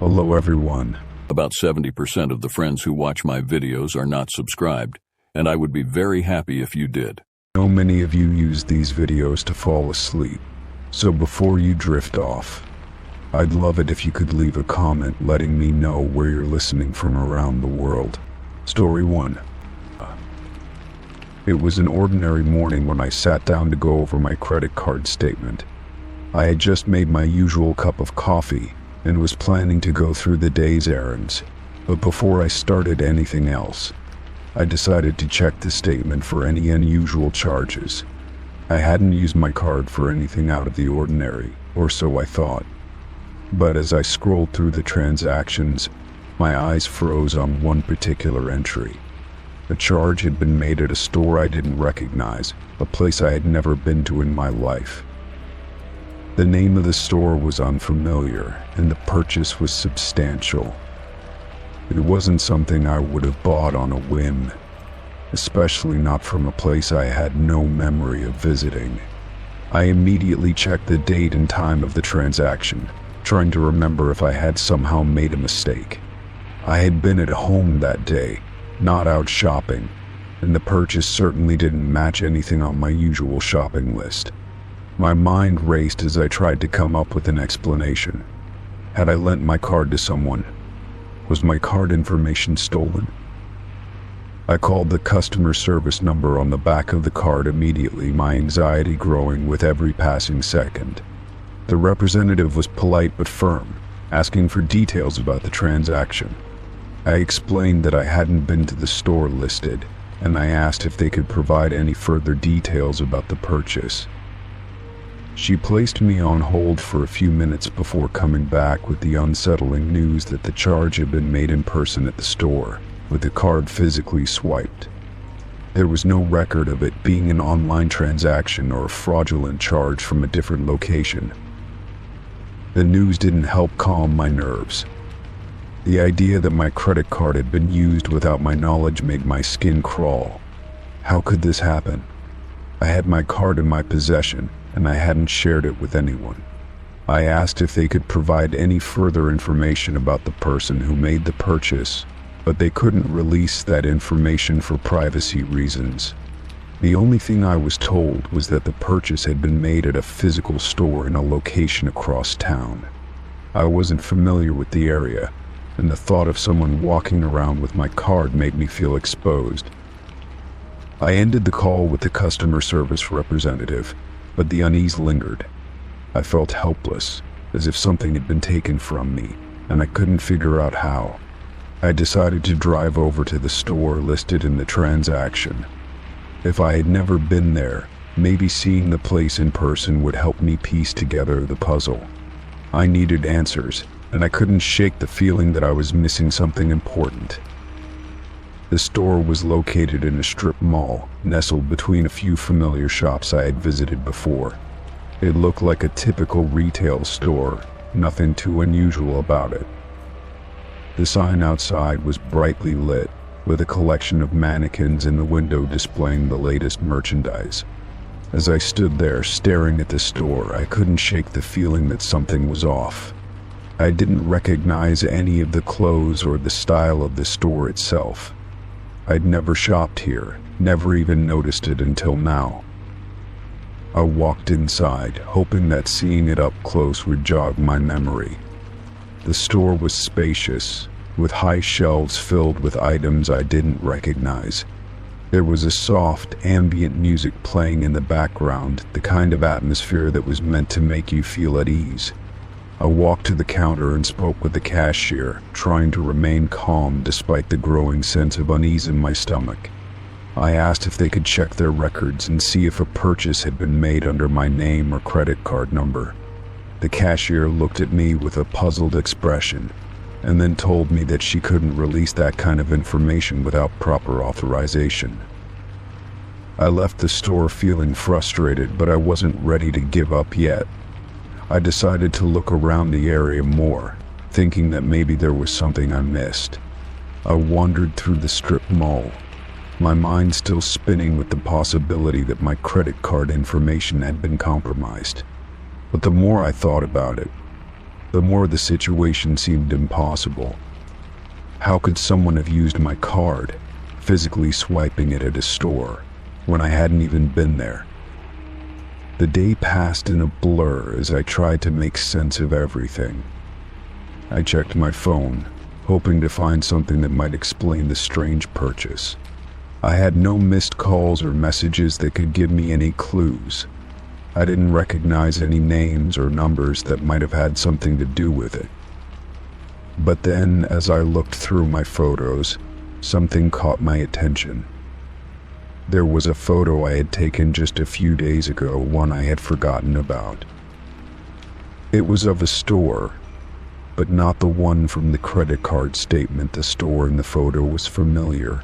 Hello everyone. About 70% of the friends who watch my videos are not subscribed, and I would be very happy if you did. I know many of you use these videos to fall asleep, so before you drift off, I'd love it if you could leave a comment letting me know where you're listening from around the world. Story 1. It was an ordinary morning when I sat down to go over my credit card statement. I had just made my usual cup of coffee and was planning to go through the day's errands, but before I started anything else, I decided to check the statement for any unusual charges. I hadn't used my card for anything out of the ordinary, or so I thought. But as I scrolled through the transactions, my eyes froze on one particular entry. A charge had been made at a store I didn't recognize, a place I had never been to in my life. The name of the store was unfamiliar, and the purchase was substantial. It wasn't something I would have bought on a whim, especially not from a place I had no memory of visiting. I immediately checked the date and time of the transaction, trying to remember if I had somehow made a mistake. I had been at home that day, not out shopping, and the purchase certainly didn't match anything on my usual shopping list. My mind raced as I tried to come up with an explanation. Had I lent my card to someone? Was my card information stolen? I called the customer service number on the back of the card immediately, my anxiety growing with every passing second. The representative was polite but firm, asking for details about the transaction. I explained that I hadn't been to the store listed, and I asked if they could provide any further details about the purchase. She placed me on hold for a few minutes before coming back with the unsettling news that the charge had been made in person at the store, with the card physically swiped. There was no record of it being an online transaction or a fraudulent charge from a different location. The news didn't help calm my nerves. The idea that my credit card had been used without my knowledge made my skin crawl. How could this happen? I had my card in my possession, and I hadn't shared it with anyone. I asked if they could provide any further information about the person who made the purchase, but they couldn't release that information for privacy reasons. The only thing I was told was that the purchase had been made at a physical store in a location across town. I wasn't familiar with the area, and the thought of someone walking around with my card made me feel exposed. I ended the call with the customer service representative, but the unease lingered. I felt helpless, as if something had been taken from me, and I couldn't figure out how. I decided to drive over to the store listed in the transaction. If I had never been there, maybe seeing the place in person would help me piece together the puzzle. I needed answers, and I couldn't shake the feeling that I was missing something important. The store was located in a strip mall, nestled between a few familiar shops I had visited before. It looked like a typical retail store, nothing too unusual about it. The sign outside was brightly lit, with a collection of mannequins in the window displaying the latest merchandise. As I stood there staring at the store, I couldn't shake the feeling that something was off. I didn't recognize any of the clothes or the style of the store itself. I'd never shopped here, never even noticed it until now. I walked inside, hoping that seeing it up close would jog my memory. The store was spacious, with high shelves filled with items I didn't recognize. There was a soft, ambient music playing in the background, the kind of atmosphere that was meant to make you feel at ease. I walked to the counter and spoke with the cashier, trying to remain calm despite the growing sense of unease in my stomach. I asked if they could check their records and see if a purchase had been made under my name or credit card number. The cashier looked at me with a puzzled expression, and then told me that she couldn't release that kind of information without proper authorization. I left the store feeling frustrated, but I wasn't ready to give up yet. I decided to look around the area more, thinking that maybe there was something I missed. I wandered through the strip mall, my mind still spinning with the possibility that my credit card information had been compromised. But the more I thought about it, the more the situation seemed impossible. How could someone have used my card, physically swiping it at a store, when I hadn't even been there? The day passed in a blur as I tried to make sense of everything. I checked my phone, hoping to find something that might explain the strange purchase. I had no missed calls or messages that could give me any clues. I didn't recognize any names or numbers that might have had something to do with it. But then, as I looked through my photos, something caught my attention. There was a photo I had taken just a few days ago, one I had forgotten about. It was of a store, but not the one from the credit card statement. The store in the photo was familiar,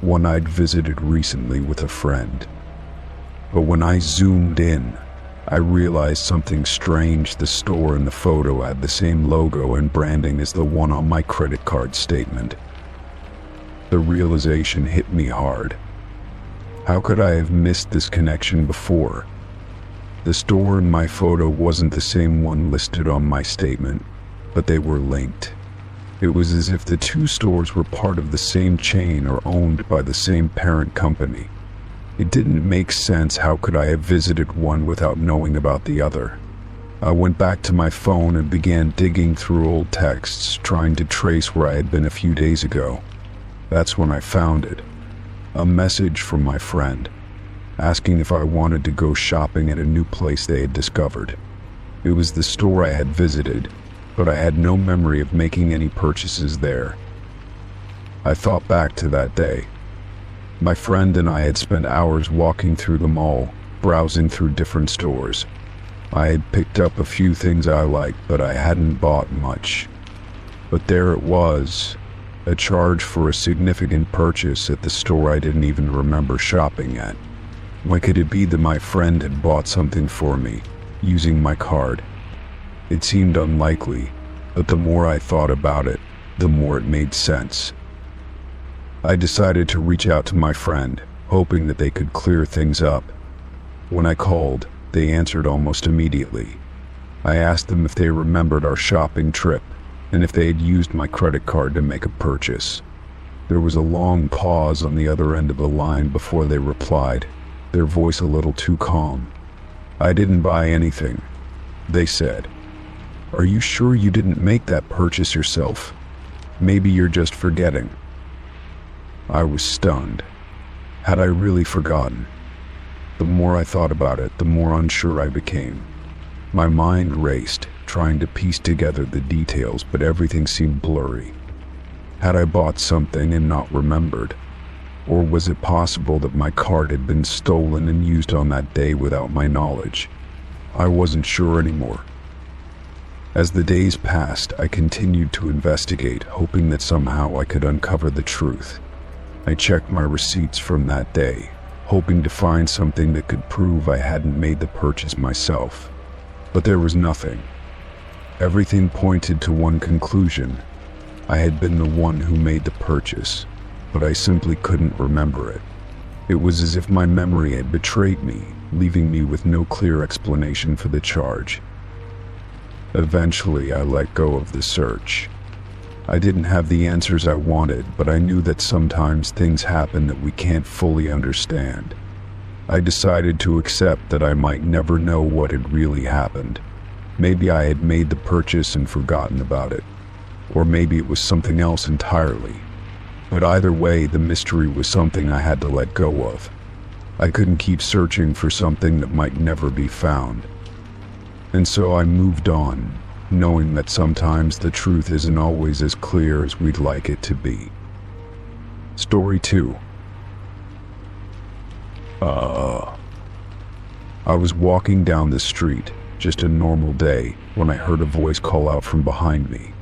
one I'd visited recently with a friend. But when I zoomed in, I realized something strange. The store in the photo had the same logo and branding as the one on my credit card statement. The realization hit me hard. How could I have missed this connection before? The store in my photo wasn't the same one listed on my statement, but they were linked. It was as if the two stores were part of the same chain or owned by the same parent company. It didn't make sense. How could I have visited one without knowing about the other? I went back to my phone and began digging through old texts, trying to trace where I had been a few days ago. That's when I found it. A message from my friend, asking if I wanted to go shopping at a new place they had discovered. It was the store I had visited, but I had no memory of making any purchases there. I thought back to that day. My friend and I had spent hours walking through the mall, browsing through different stores. I had picked up a few things I liked, but I hadn't bought much. But there it was, a charge for a significant purchase at the store I didn't even remember shopping at. When could it be that my friend had bought something for me, using my card? It seemed unlikely, but the more I thought about it, the more it made sense. I decided to reach out to my friend, hoping that they could clear things up. When I called, they answered almost immediately. I asked them if they remembered our shopping trip, and if they had used my credit card to make a purchase. There was a long pause on the other end of the line before they replied, their voice a little too calm. "I didn't buy anything," they said. "Are you sure you didn't make that purchase yourself? Maybe you're just forgetting." I was stunned. Had I really forgotten? The more I thought about it, the more unsure I became. My mind raced, trying to piece together the details, but everything seemed blurry. Had I bought something and not remembered? Or was it possible that my card had been stolen and used on that day without my knowledge? I wasn't sure anymore. As the days passed, I continued to investigate, hoping that somehow I could uncover the truth. I checked my receipts from that day, hoping to find something that could prove I hadn't made the purchase myself. But there was nothing. Everything pointed to one conclusion. I had been the one who made the purchase, but I simply couldn't remember it. It was as if my memory had betrayed me, leaving me with no clear explanation for the charge. Eventually, I let go of the search. I didn't have the answers I wanted, but I knew that sometimes things happen that we can't fully understand. I decided to accept that I might never know what had really happened. Maybe I had made the purchase and forgotten about it, or maybe it was something else entirely. But either way, the mystery was something I had to let go of. I couldn't keep searching for something that might never be found. And so I moved on, knowing that sometimes the truth isn't always as clear as we'd like it to be. Story 2. I was walking down the street, just a normal day, when I heard a voice call out from behind me.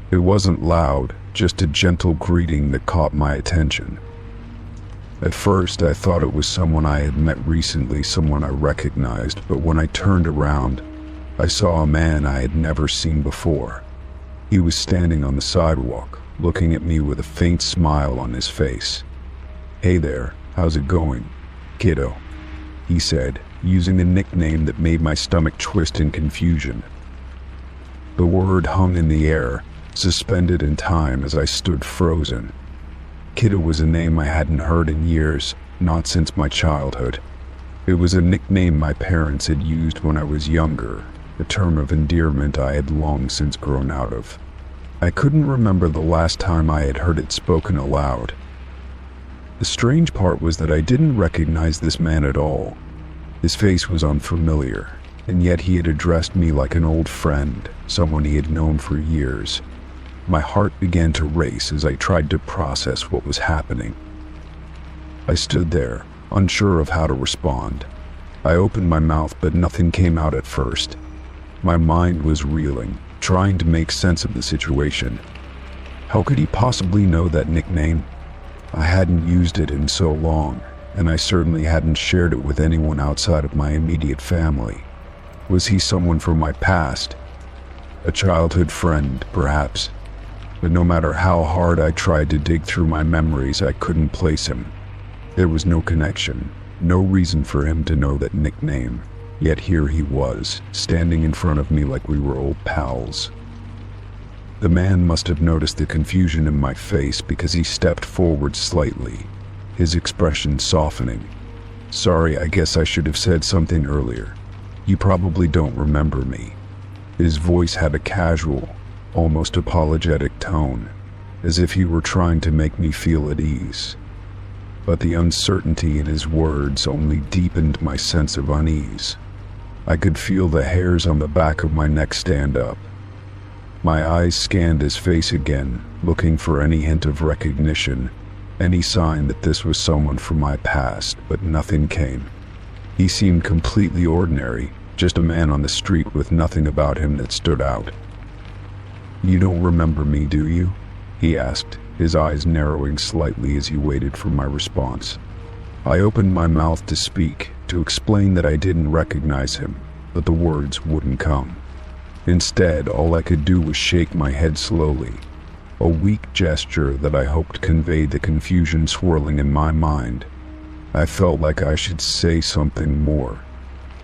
It wasn't loud, just a gentle greeting that caught my attention. At first, I thought it was someone I had met recently, someone I recognized, but when I turned around, I saw a man I had never seen before. He was standing on the sidewalk, looking at me with a faint smile on his face. "Hey there, how's it going, kiddo?" he said, using a nickname that made my stomach twist in confusion. The word hung in the air, suspended in time as I stood frozen. Kidda was a name I hadn't heard in years, not since my childhood. It was a nickname my parents had used when I was younger, a term of endearment I had long since grown out of. I couldn't remember the last time I had heard it spoken aloud. The strange part was that I didn't recognize this man at all. His face was unfamiliar, and yet he had addressed me like an old friend, someone he had known for years. My heart began to race as I tried to process what was happening. I stood there, unsure of how to respond. I opened my mouth, but nothing came out at first. My mind was reeling, trying to make sense of the situation. How could he possibly know that nickname? I hadn't used it in so long, and I certainly hadn't shared it with anyone outside of my immediate family. Was he someone from my past? A childhood friend, perhaps? But no matter how hard I tried to dig through my memories, I couldn't place him. There was no connection, no reason for him to know that nickname. Yet here he was, standing in front of me like we were old pals. The man must have noticed the confusion in my face because he stepped forward slightly, his expression softening. "Sorry, I guess I should have said something earlier. You probably don't remember me." His voice had a casual, almost apologetic tone, as if he were trying to make me feel at ease. But the uncertainty in his words only deepened my sense of unease. I could feel the hairs on the back of my neck stand up. My eyes scanned his face again, looking for any hint of recognition, any sign that this was someone from my past, but nothing came. He seemed completely ordinary, just a man on the street with nothing about him that stood out. "You don't remember me, do you?" he asked, his eyes narrowing slightly as he waited for my response. I opened my mouth to speak, to explain that I didn't recognize him, but the words wouldn't come. Instead, all I could do was shake my head slowly, a weak gesture that I hoped conveyed the confusion swirling in my mind. I felt like I should say something more,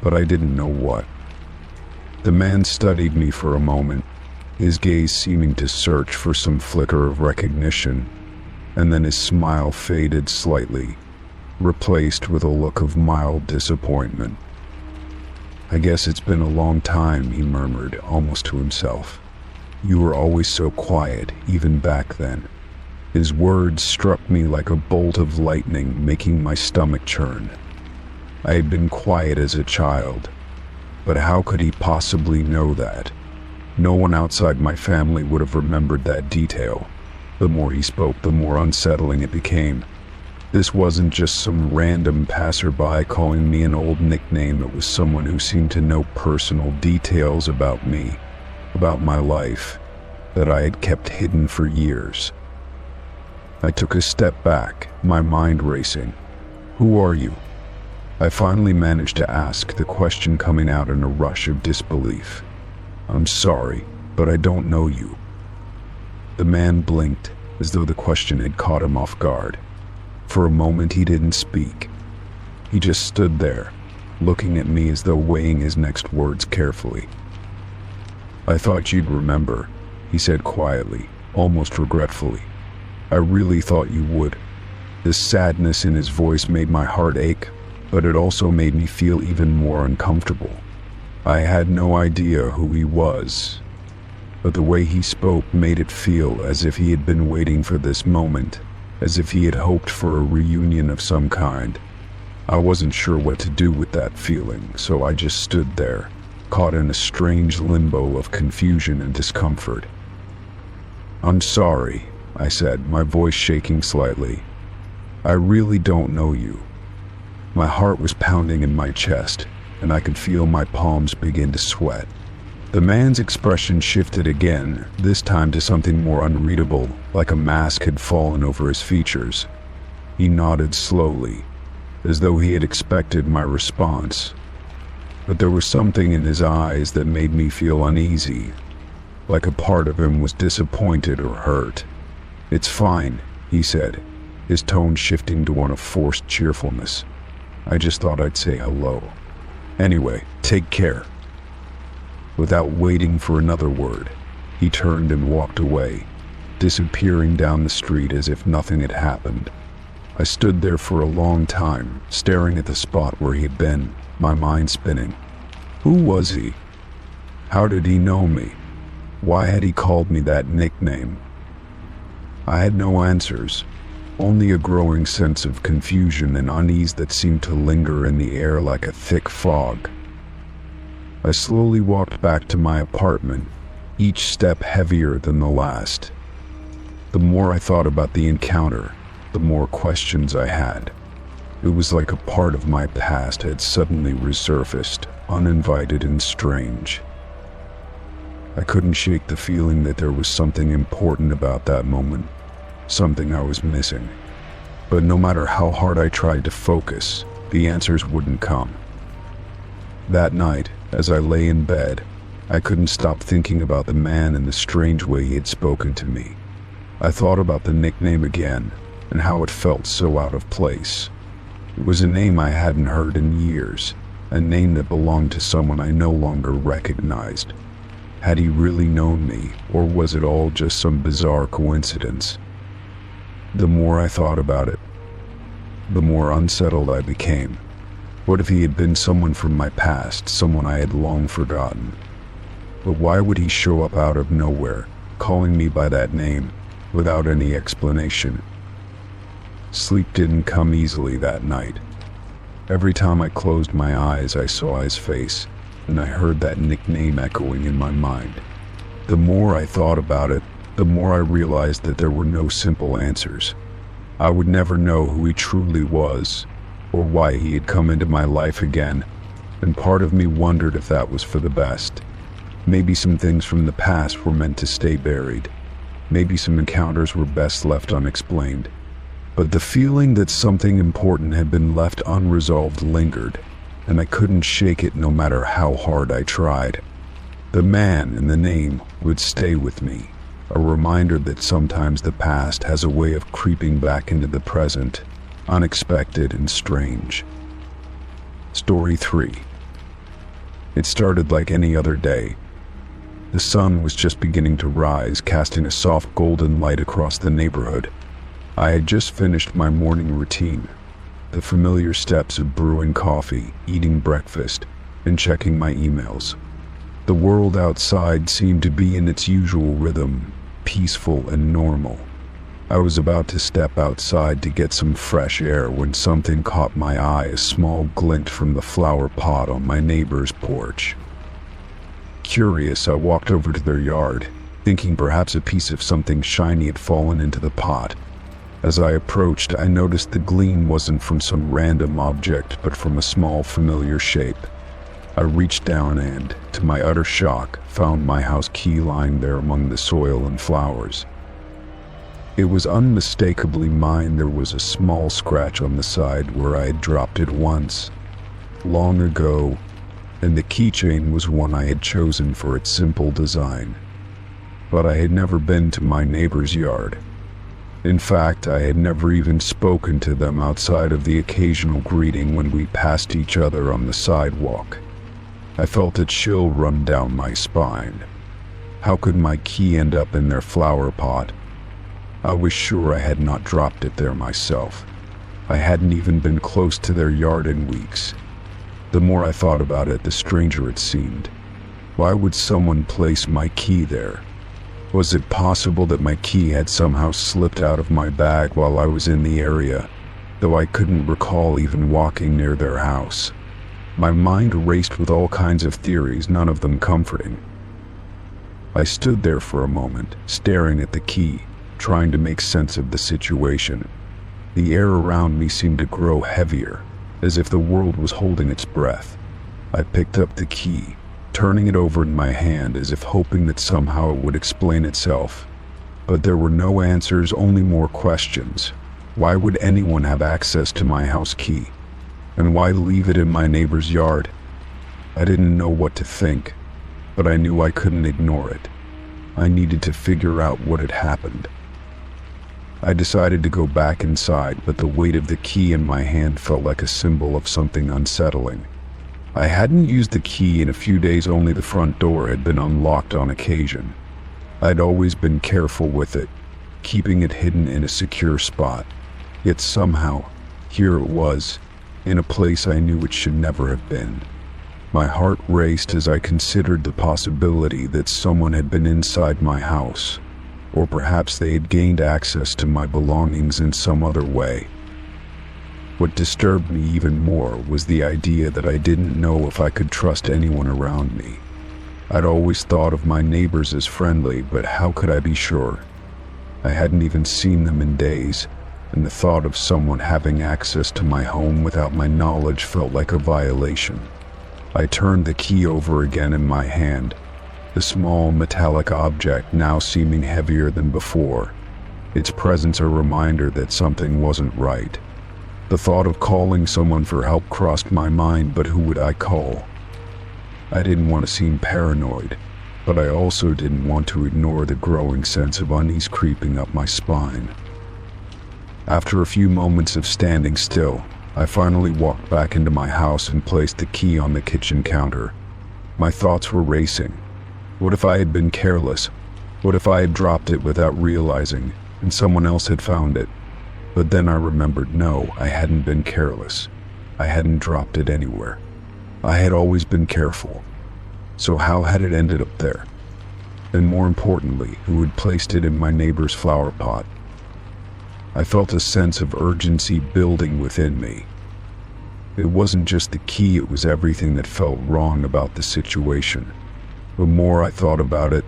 but I didn't know what. The man studied me for a moment, his gaze seeming to search for some flicker of recognition, and then his smile faded slightly, replaced with a look of mild disappointment. "I guess it's been a long time," he murmured, almost to himself. "You were always so quiet, even back then." His words struck me like a bolt of lightning, making my stomach churn. I had been quiet as a child, but how could he possibly know that? No one outside my family would have remembered that detail. The more he spoke, the more unsettling it became. This wasn't just some random passerby calling me an old nickname. It was someone who seemed to know personal details about me, about my life, that I had kept hidden for years. I took a step back, my mind racing. "Who are you?" I finally managed to ask, the question coming out in a rush of disbelief. "I'm sorry, but I don't know you." The man blinked, as though the question had caught him off guard. For a moment he didn't speak. He just stood there, looking at me as though weighing his next words carefully. "I thought you'd remember," he said quietly, almost regretfully. "I really thought you would." The sadness in his voice made my heart ache, but it also made me feel even more uncomfortable. I had no idea who he was, but the way he spoke made it feel as if he had been waiting for this moment, as if he had hoped for a reunion of some kind. I wasn't sure what to do with that feeling, so I just stood there, caught in a strange limbo of confusion and discomfort. "I'm sorry," I said, my voice shaking slightly. "I really don't know you." My heart was pounding in my chest, and I could feel my palms begin to sweat. The man's expression shifted again, this time to something more unreadable, like a mask had fallen over his features. He nodded slowly, as though he had expected my response. But there was something in his eyes that made me feel uneasy, like a part of him was disappointed or hurt. "It's fine," he said, his tone shifting to one of forced cheerfulness. "I just thought I'd say hello. Anyway, take care." Without waiting for another word, he turned and walked away, disappearing down the street as if nothing had happened. I stood there for a long time, staring at the spot where he had been, my mind spinning. Who was he? How did he know me? Why had he called me that nickname? I had no answers, only a growing sense of confusion and unease that seemed to linger in the air like a thick fog. I slowly walked back to my apartment, each step heavier than the last. The more I thought about the encounter, the more questions I had. It was like a part of my past had suddenly resurfaced, uninvited and strange. I couldn't shake the feeling that there was something important about that moment, something I was missing. But no matter how hard I tried to focus, the answers wouldn't come. That night, as I lay in bed, I couldn't stop thinking about the man and the strange way he had spoken to me. I thought about the nickname again, and how it felt so out of place. It was a name I hadn't heard in years, a name that belonged to someone I no longer recognized. Had he really known me, or was it all just some bizarre coincidence? The more I thought about it, the more unsettled I became. What if he had been someone from my past, someone I had long forgotten? But why would he show up out of nowhere, calling me by that name, without any explanation? Sleep didn't come easily that night. Every time I closed my eyes, I saw his face, and I heard that nickname echoing in my mind. The more I thought about it, the more I realized that there were no simple answers. I would never know who he truly was, or why he had come into my life again, and part of me wondered if that was for the best. Maybe some things from the past were meant to stay buried. Maybe some encounters were best left unexplained. But the feeling that something important had been left unresolved lingered, and I couldn't shake it no matter how hard I tried. The man and the name would stay with me, a reminder that sometimes the past has a way of creeping back into the present, unexpected and strange. Story 3. It started like any other day. The sun was just beginning to rise, casting a soft golden light across the neighborhood. I had just finished my morning routine, the familiar steps of brewing coffee, eating breakfast, and checking my emails. The world outside seemed to be in its usual rhythm, peaceful and normal. I was about to step outside to get some fresh air when something caught my eye, a small glint from the flower pot on my neighbor's porch. Curious, I walked over to their yard, thinking perhaps a piece of something shiny had fallen into the pot. As I approached, I noticed the gleam wasn't from some random object, but from a small, familiar shape. I reached down and, to my utter shock, found my house key lying there among the soil and flowers. It was unmistakably mine. There was a small scratch on the side where I had dropped it once, long ago, and the keychain was one I had chosen for its simple design. But I had never been to my neighbor's yard. In fact, I had never even spoken to them outside of the occasional greeting when we passed each other on the sidewalk. I felt a chill run down my spine. How could my key end up in their flower pot? I was sure I had not dropped it there myself. I hadn't even been close to their yard in weeks. The more I thought about it, the stranger it seemed. Why would someone place my key there? Was it possible that my key had somehow slipped out of my bag while I was in the area, though I couldn't recall even walking near their house? My mind raced with all kinds of theories, none of them comforting. I stood there for a moment, staring at the key, trying to make sense of the situation. The air around me seemed to grow heavier, as if the world was holding its breath. I picked up the key, turning it over in my hand as if hoping that somehow it would explain itself. But there were no answers, only more questions. Why would anyone have access to my house key? And why leave it in my neighbor's yard? I didn't know what to think, but I knew I couldn't ignore it. I needed to figure out what had happened. I decided to go back inside, but the weight of the key in my hand felt like a symbol of something unsettling. I hadn't used the key in a few days, only the front door had been unlocked on occasion. I'd always been careful with it, keeping it hidden in a secure spot. Yet somehow, here it was, in a place I knew it should never have been. My heart raced as I considered the possibility that someone had been inside my house, or perhaps they had gained access to my belongings in some other way. What disturbed me even more was the idea that I didn't know if I could trust anyone around me. I'd always thought of my neighbors as friendly, but how could I be sure? I hadn't even seen them in days, and the thought of someone having access to my home without my knowledge felt like a violation. I turned the key over again in my hand, the small metallic object now seeming heavier than before, its presence a reminder that something wasn't right. The thought of calling someone for help crossed my mind, but who would I call? I didn't want to seem paranoid, but I also didn't want to ignore the growing sense of unease creeping up my spine. After a few moments of standing still, I finally walked back into my house and placed the key on the kitchen counter. My thoughts were racing. What if I had been careless? What if I had dropped it without realizing, and someone else had found it? But then I remembered, no, I hadn't been careless. I hadn't dropped it anywhere. I had always been careful. So how had it ended up there? And more importantly, who had placed it in my neighbor's flower pot? I felt a sense of urgency building within me. It wasn't just the key, it was everything that felt wrong about the situation. The more I thought about it,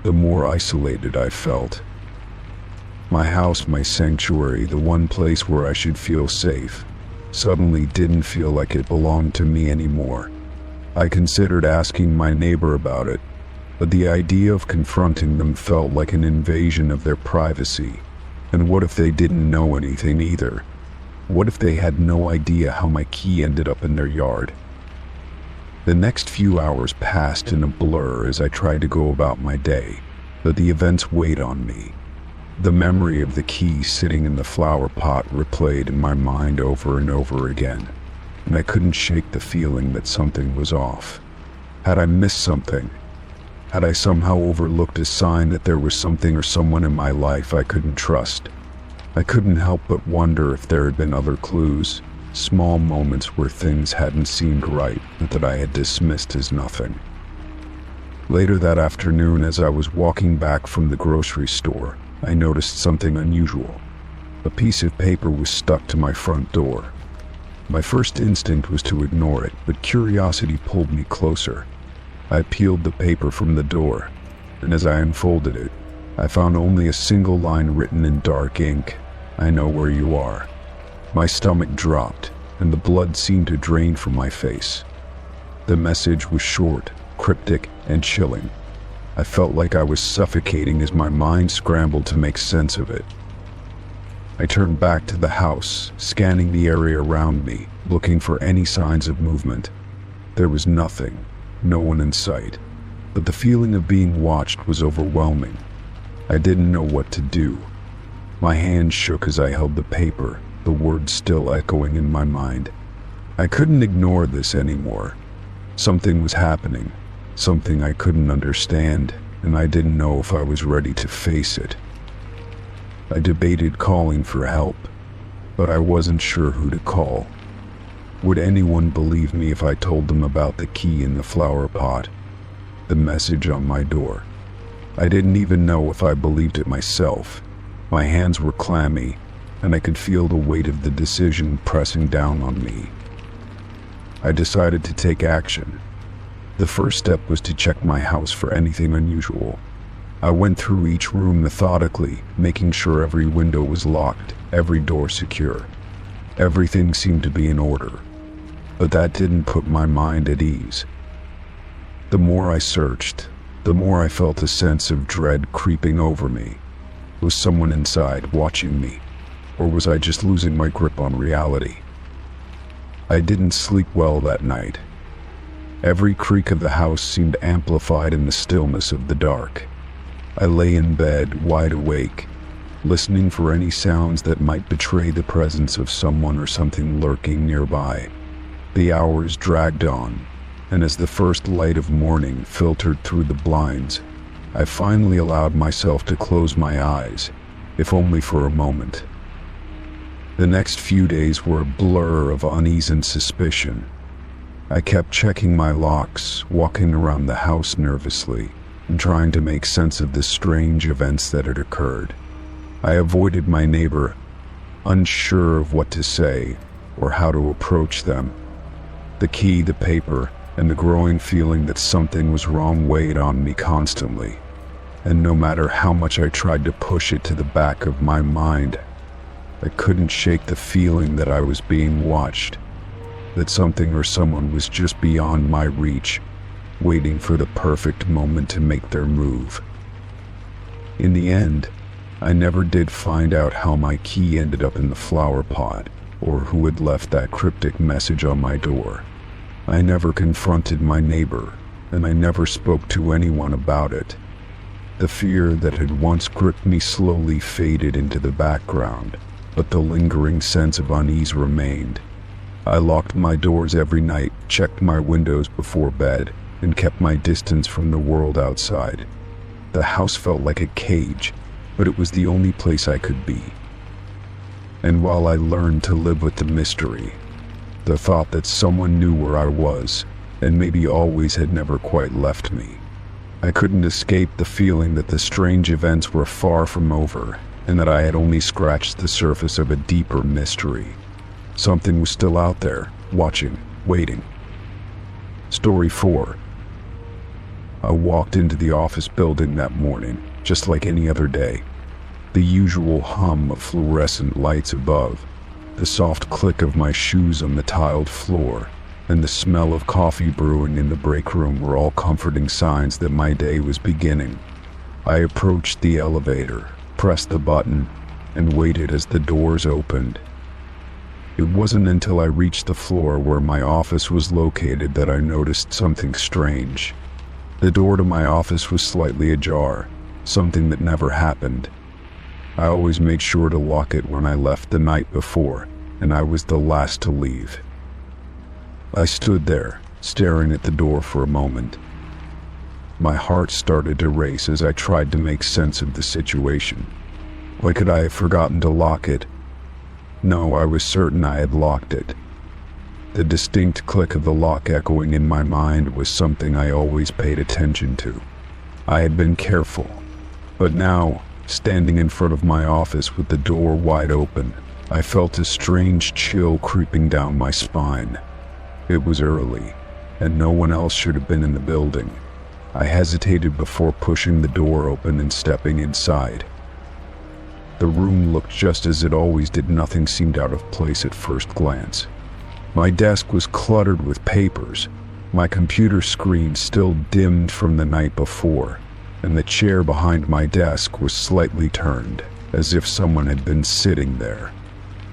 the more isolated I felt. My house, my sanctuary, the one place where I should feel safe, suddenly didn't feel like it belonged to me anymore. I considered asking my neighbor about it, but the idea of confronting them felt like an invasion of their privacy. And what if they didn't know anything either? What if they had no idea how my key ended up in their yard? The next few hours passed in a blur as I tried to go about my day, but the events weighed on me. The memory of the key sitting in the flower pot replayed in my mind over and over again, and I couldn't shake the feeling that something was off. Had I missed something? Had I somehow overlooked a sign that there was something or someone in my life I couldn't trust? I couldn't help but wonder if there had been other clues, small moments where things hadn't seemed right, but that I had dismissed as nothing. Later that afternoon, as I was walking back from the grocery store, I noticed something unusual. A piece of paper was stuck to my front door. My first instinct was to ignore it, but curiosity pulled me closer. I peeled the paper from the door, and as I unfolded it, I found only a single line written in dark ink: "I know where you are." My stomach dropped, and the blood seemed to drain from my face. The message was short, cryptic, and chilling. I felt like I was suffocating as my mind scrambled to make sense of it. I turned back to the house, scanning the area around me, looking for any signs of movement. There was nothing, no one in sight, but the feeling of being watched was overwhelming. I didn't know what to do. My hand shook as I held the paper, the words still echoing in my mind. I couldn't ignore this anymore. Something was happening, something I couldn't understand, and I didn't know if I was ready to face it. I debated calling for help, but I wasn't sure who to call. Would anyone believe me if I told them about the key in the flower pot, the message on my door? I didn't even know if I believed it myself. My hands were clammy, and I could feel the weight of the decision pressing down on me. I decided to take action. The first step was to check my house for anything unusual. I went through each room methodically, making sure every window was locked, every door secure. Everything seemed to be in order, but that didn't put my mind at ease. The more I searched, the more I felt a sense of dread creeping over me. Was someone inside watching me, or was I just losing my grip on reality? I didn't sleep well that night. Every creak of the house seemed amplified in the stillness of the dark. I lay in bed, wide awake, listening for any sounds that might betray the presence of someone or something lurking nearby. The hours dragged on, and as the first light of morning filtered through the blinds, I finally allowed myself to close my eyes, if only for a moment. The next few days were a blur of unease and suspicion. I kept checking my locks, walking around the house nervously, and trying to make sense of the strange events that had occurred. I avoided my neighbor, unsure of what to say or how to approach them. The key, the paper, and the growing feeling that something was wrong weighed on me constantly. And no matter how much I tried to push it to the back of my mind, I couldn't shake the feeling that I was being watched, that something or someone was just beyond my reach, waiting for the perfect moment to make their move. In the end, I never did find out how my key ended up in the flower pot, or who had left that cryptic message on my door. I never confronted my neighbor, and I never spoke to anyone about it. The fear that had once gripped me slowly faded into the background, but the lingering sense of unease remained. I locked my doors every night, checked my windows before bed, and kept my distance from the world outside. The house felt like a cage, but it was the only place I could be. And while I learned to live with the mystery, the thought that someone knew where I was, and maybe always had never quite left me, I couldn't escape the feeling that the strange events were far from over, and that I had only scratched the surface of a deeper mystery. Something was still out there, watching, waiting. Story 4. I walked into the office building that morning, just like any other day. The usual hum of fluorescent lights above, the soft click of my shoes on the tiled floor, and the smell of coffee brewing in the break room were all comforting signs that my day was beginning. I approached the elevator, pressed the button, and waited as the doors opened. It wasn't until I reached the floor where my office was located that I noticed something strange. The door to my office was slightly ajar, something that never happened. I always made sure to lock it when I left the night before, and I was the last to leave. I stood there, staring at the door for a moment. My heart started to race as I tried to make sense of the situation. Why could I have forgotten to lock it? No, I was certain I had locked it. The distinct click of the lock echoing in my mind was something I always paid attention to. I had been careful, but now, standing in front of my office with the door wide open, I felt a strange chill creeping down my spine. It was early, and no one else should have been in the building. I hesitated before pushing the door open and stepping inside. The room looked just as it always did. Nothing seemed out of place at first glance. My desk was cluttered with papers, my computer screen still dimmed from the night before, and the chair behind my desk was slightly turned, as if someone had been sitting there.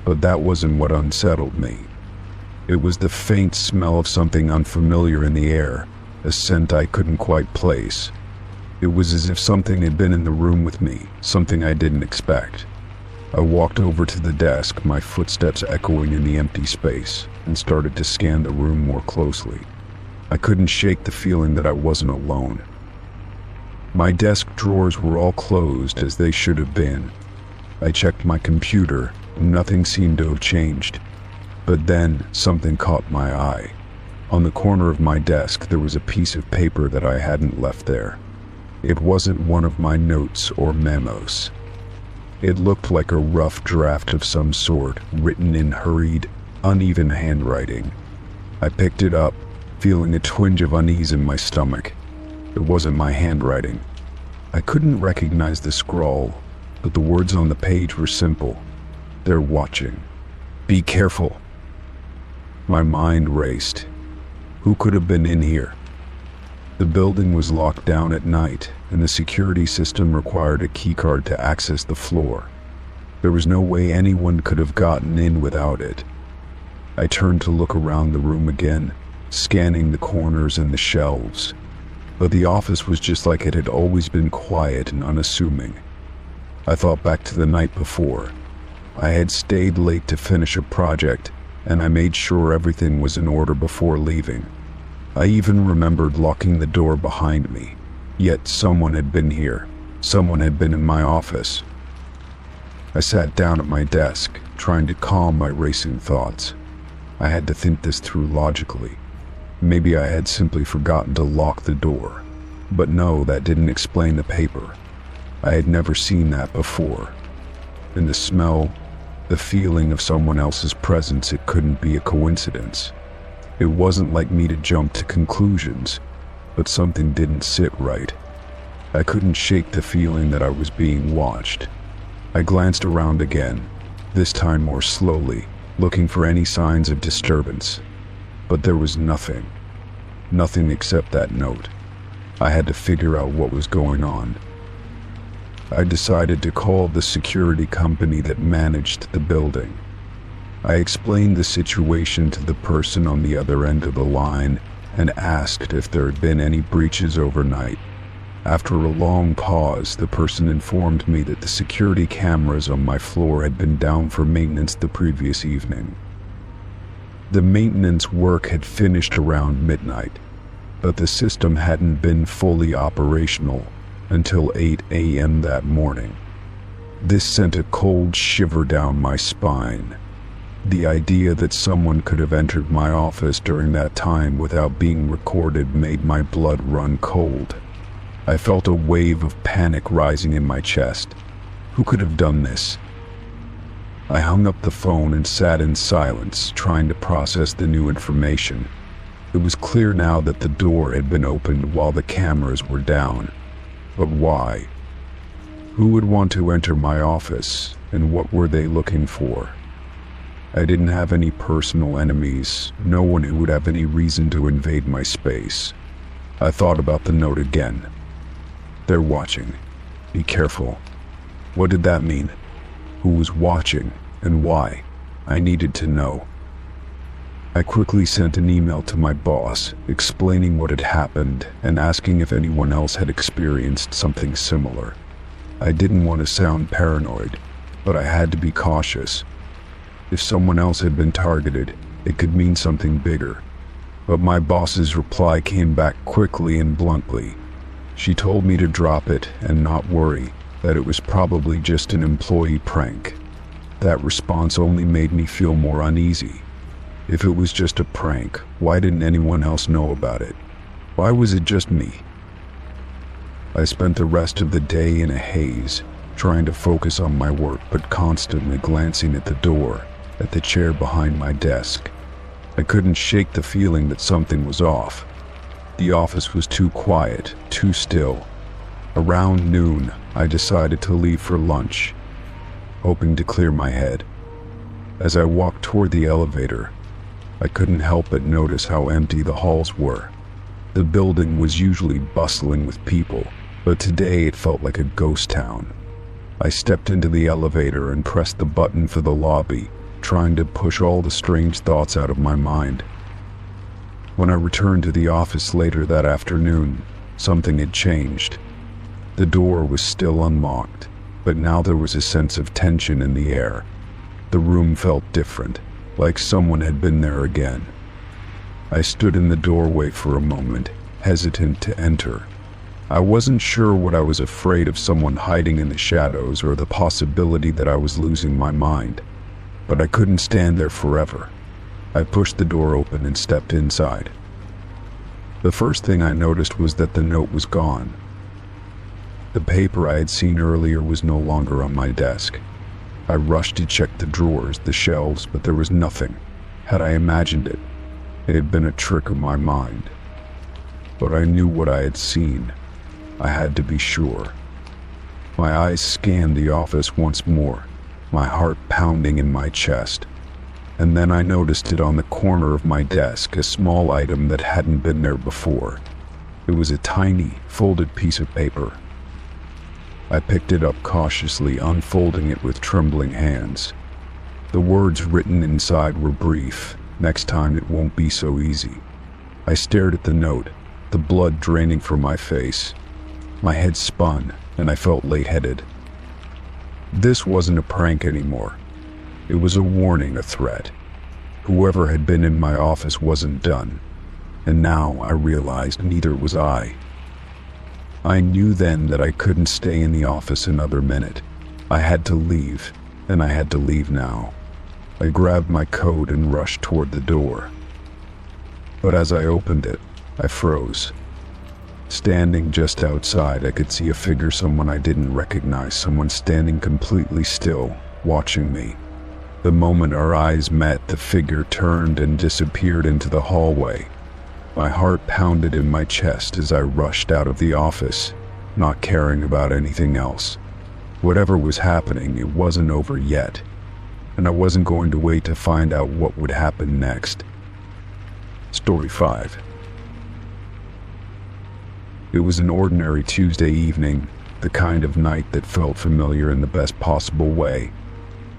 But that wasn't what unsettled me. It was the faint smell of something unfamiliar in the air, a scent I couldn't quite place. It was as if something had been in the room with me, something I didn't expect. I walked over to the desk, my footsteps echoing in the empty space, and started to scan the room more closely. I couldn't shake the feeling that I wasn't alone. My desk drawers were all closed as they should have been. I checked my computer, and nothing seemed to have changed. But then, something caught my eye. On the corner of my desk, there was a piece of paper that I hadn't left there. It wasn't one of my notes or memos. It looked like a rough draft of some sort, written in hurried, uneven handwriting. I picked it up, feeling a twinge of unease in my stomach. It wasn't my handwriting. I couldn't recognize the scrawl, but the words on the page were simple. They're watching. Be careful. My mind raced. Who could have been in here? The building was locked down at night, and the security system required a keycard to access the floor. There was no way anyone could have gotten in without it. I turned to look around the room again, scanning the corners and the shelves. But the office was just like it had always been, quiet and unassuming. I thought back to the night before. I had stayed late to finish a project, and I made sure everything was in order before leaving. I even remembered locking the door behind me, yet someone had been here. Someone had been in my office. I sat down at my desk, trying to calm my racing thoughts. I had to think this through logically. Maybe I had simply forgotten to lock the door. But no, that didn't explain the paper. I had never seen that before. And the smell, the feeling of someone else's presence, it couldn't be a coincidence. It wasn't like me to jump to conclusions, but something didn't sit right. I couldn't shake the feeling that I was being watched. I glanced around again, this time more slowly, looking for any signs of disturbance. But there was nothing. Nothing except that note. I had to figure out what was going on. I decided to call the security company that managed the building. I explained the situation to the person on the other end of the line and asked if there had been any breaches overnight. After a long pause, the person informed me that the security cameras on my floor had been down for maintenance the previous evening. The maintenance work had finished around midnight, but the system hadn't been fully operational until 8 a.m. that morning. This sent a cold shiver down my spine. The idea that someone could have entered my office during that time without being recorded made my blood run cold. I felt a wave of panic rising in my chest. Who could have done this? I hung up the phone and sat in silence, trying to process the new information. It was clear now that the door had been opened while the cameras were down. But why? Who would want to enter my office, and what were they looking for? I didn't have any personal enemies, no one who would have any reason to invade my space. I thought about the note again. They're watching. Be careful. What did that mean? Who was watching, and why? I needed to know. I quickly sent an email to my boss, explaining what had happened and asking if anyone else had experienced something similar. I didn't want to sound paranoid, but I had to be cautious. If someone else had been targeted, it could mean something bigger. But my boss's reply came back quickly and bluntly. She told me to drop it and not worry, that it was probably just an employee prank. That response only made me feel more uneasy. If it was just a prank, why didn't anyone else know about it? Why was it just me? I spent the rest of the day in a haze, trying to focus on my work but constantly glancing at the door, at the chair behind my desk. I couldn't shake the feeling that something was off. The office was too quiet, too still. Around noon, I decided to leave for lunch, hoping to clear my head. As I walked toward the elevator, I couldn't help but notice how empty the halls were. The building was usually bustling with people, but today it felt like a ghost town. I stepped into the elevator and pressed the button for the lobby, trying to push all the strange thoughts out of my mind. When I returned to the office later that afternoon, something had changed. The door was still unlocked, but now there was a sense of tension in the air. The room felt different, like someone had been there again. I stood in the doorway for a moment, hesitant to enter. I wasn't sure what I was afraid of, someone hiding in the shadows or the possibility that I was losing my mind. But I couldn't stand there forever. I pushed the door open and stepped inside. The first thing I noticed was that the note was gone. The paper I had seen earlier was no longer on my desk. I rushed to check the drawers, the shelves, but there was nothing. Had I imagined it? It had been a trick of my mind. But I knew what I had seen. I had to be sure. My eyes scanned the office once more, my heart pounding in my chest. And then I noticed it on the corner of my desk, a small item that hadn't been there before. It was a tiny, folded piece of paper. I picked it up cautiously, unfolding it with trembling hands. The words written inside were brief. Next time it won't be so easy. I stared at the note, the blood draining from my face. My head spun, and I felt lightheaded. This wasn't a prank anymore. It was a warning, a threat. Whoever had been in my office wasn't done, and now I realized neither was I. I knew then that I couldn't stay in the office another minute. I had to leave, and I had to leave now. I grabbed my coat and rushed toward the door. But as I opened it, I froze. Standing just outside, I could see a figure, someone I didn't recognize, someone standing completely still, watching me. The moment our eyes met, the figure turned and disappeared into the hallway. My heart pounded in my chest as I rushed out of the office, not caring about anything else. Whatever was happening, it wasn't over yet, and I wasn't going to wait to find out what would happen next. Story 5. It was an ordinary Tuesday evening, the kind of night that felt familiar in the best possible way.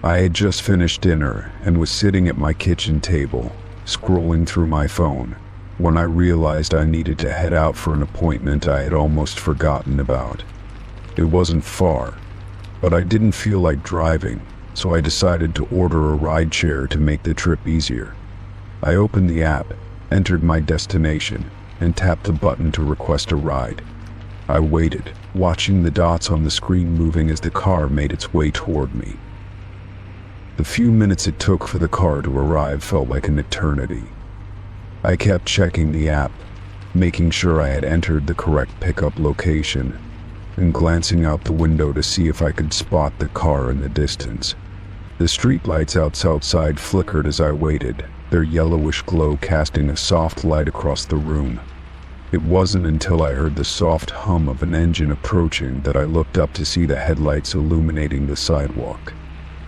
I had just finished dinner and was sitting at my kitchen table, scrolling through my phone, when I realized I needed to head out for an appointment I had almost forgotten about. It wasn't far, but I didn't feel like driving, so I decided to order a rideshare to make the trip easier. I opened the app, entered my destination, and tapped the button to request a ride. I waited, watching the dots on the screen moving as the car made its way toward me. The few minutes it took for the car to arrive felt like an eternity. I kept checking the app, making sure I had entered the correct pickup location, and glancing out the window to see if I could spot the car in the distance. The streetlights outside flickered as I waited, their yellowish glow casting a soft light across the room. It wasn't until I heard the soft hum of an engine approaching that I looked up to see the headlights illuminating the sidewalk.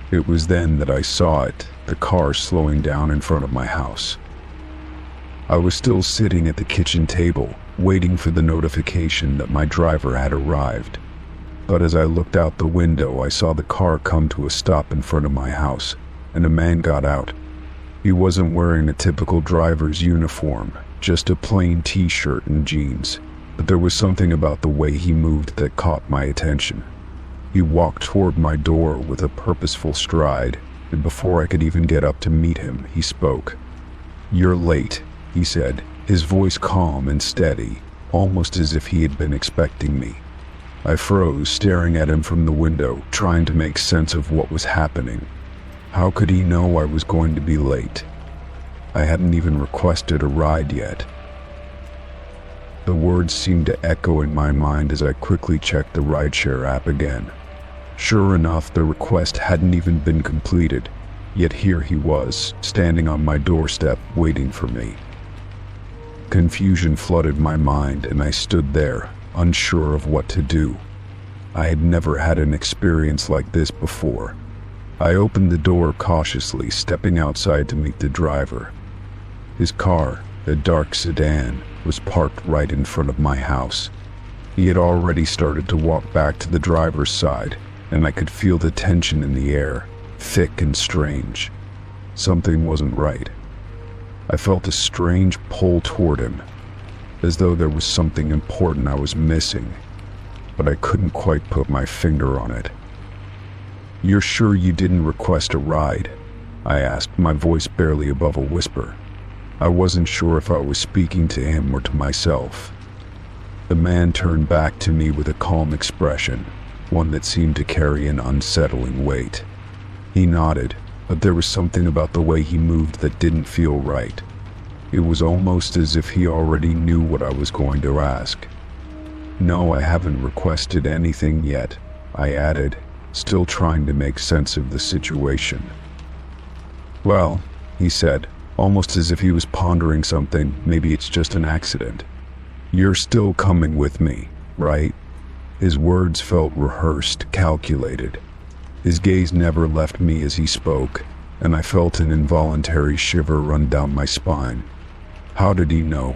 It was then that I saw it, the car slowing down in front of my house. I was still sitting at the kitchen table, waiting for the notification that my driver had arrived. But as I looked out the window, I saw the car come to a stop in front of my house, and a man got out. He wasn't wearing a typical driver's uniform, just a plain t-shirt and jeans, but there was something about the way he moved that caught my attention. He walked toward my door with a purposeful stride, and before I could even get up to meet him, he spoke. "You're late," he said, his voice calm and steady, almost as if he had been expecting me. I froze, staring at him from the window, trying to make sense of what was happening. How could he know I was going to be late? I hadn't even requested a ride yet. The words seemed to echo in my mind as I quickly checked the rideshare app again. Sure enough, the request hadn't even been completed, yet here he was, standing on my doorstep, waiting for me. Confusion flooded my mind, and I stood there, unsure of what to do. I had never had an experience like this before. I opened the door cautiously, stepping outside to meet the driver. His car, a dark sedan, was parked right in front of my house. He had already started to walk back to the driver's side, and I could feel the tension in the air, thick and strange. Something wasn't right. I felt a strange pull toward him, as though there was something important I was missing, but I couldn't quite put my finger on it. "You're sure you didn't request a ride?" I asked, my voice barely above a whisper. I wasn't sure if I was speaking to him or to myself. The man turned back to me with a calm expression, one that seemed to carry an unsettling weight. He nodded, but there was something about the way he moved that didn't feel right. It was almost as if he already knew what I was going to ask. "No, I haven't requested anything yet," I added, still trying to make sense of the situation. "Well," he said, almost as if he was pondering something, "maybe it's just an accident. You're still coming with me, right?" His words felt rehearsed, calculated. His gaze never left me as he spoke, and I felt an involuntary shiver run down my spine. How did he know?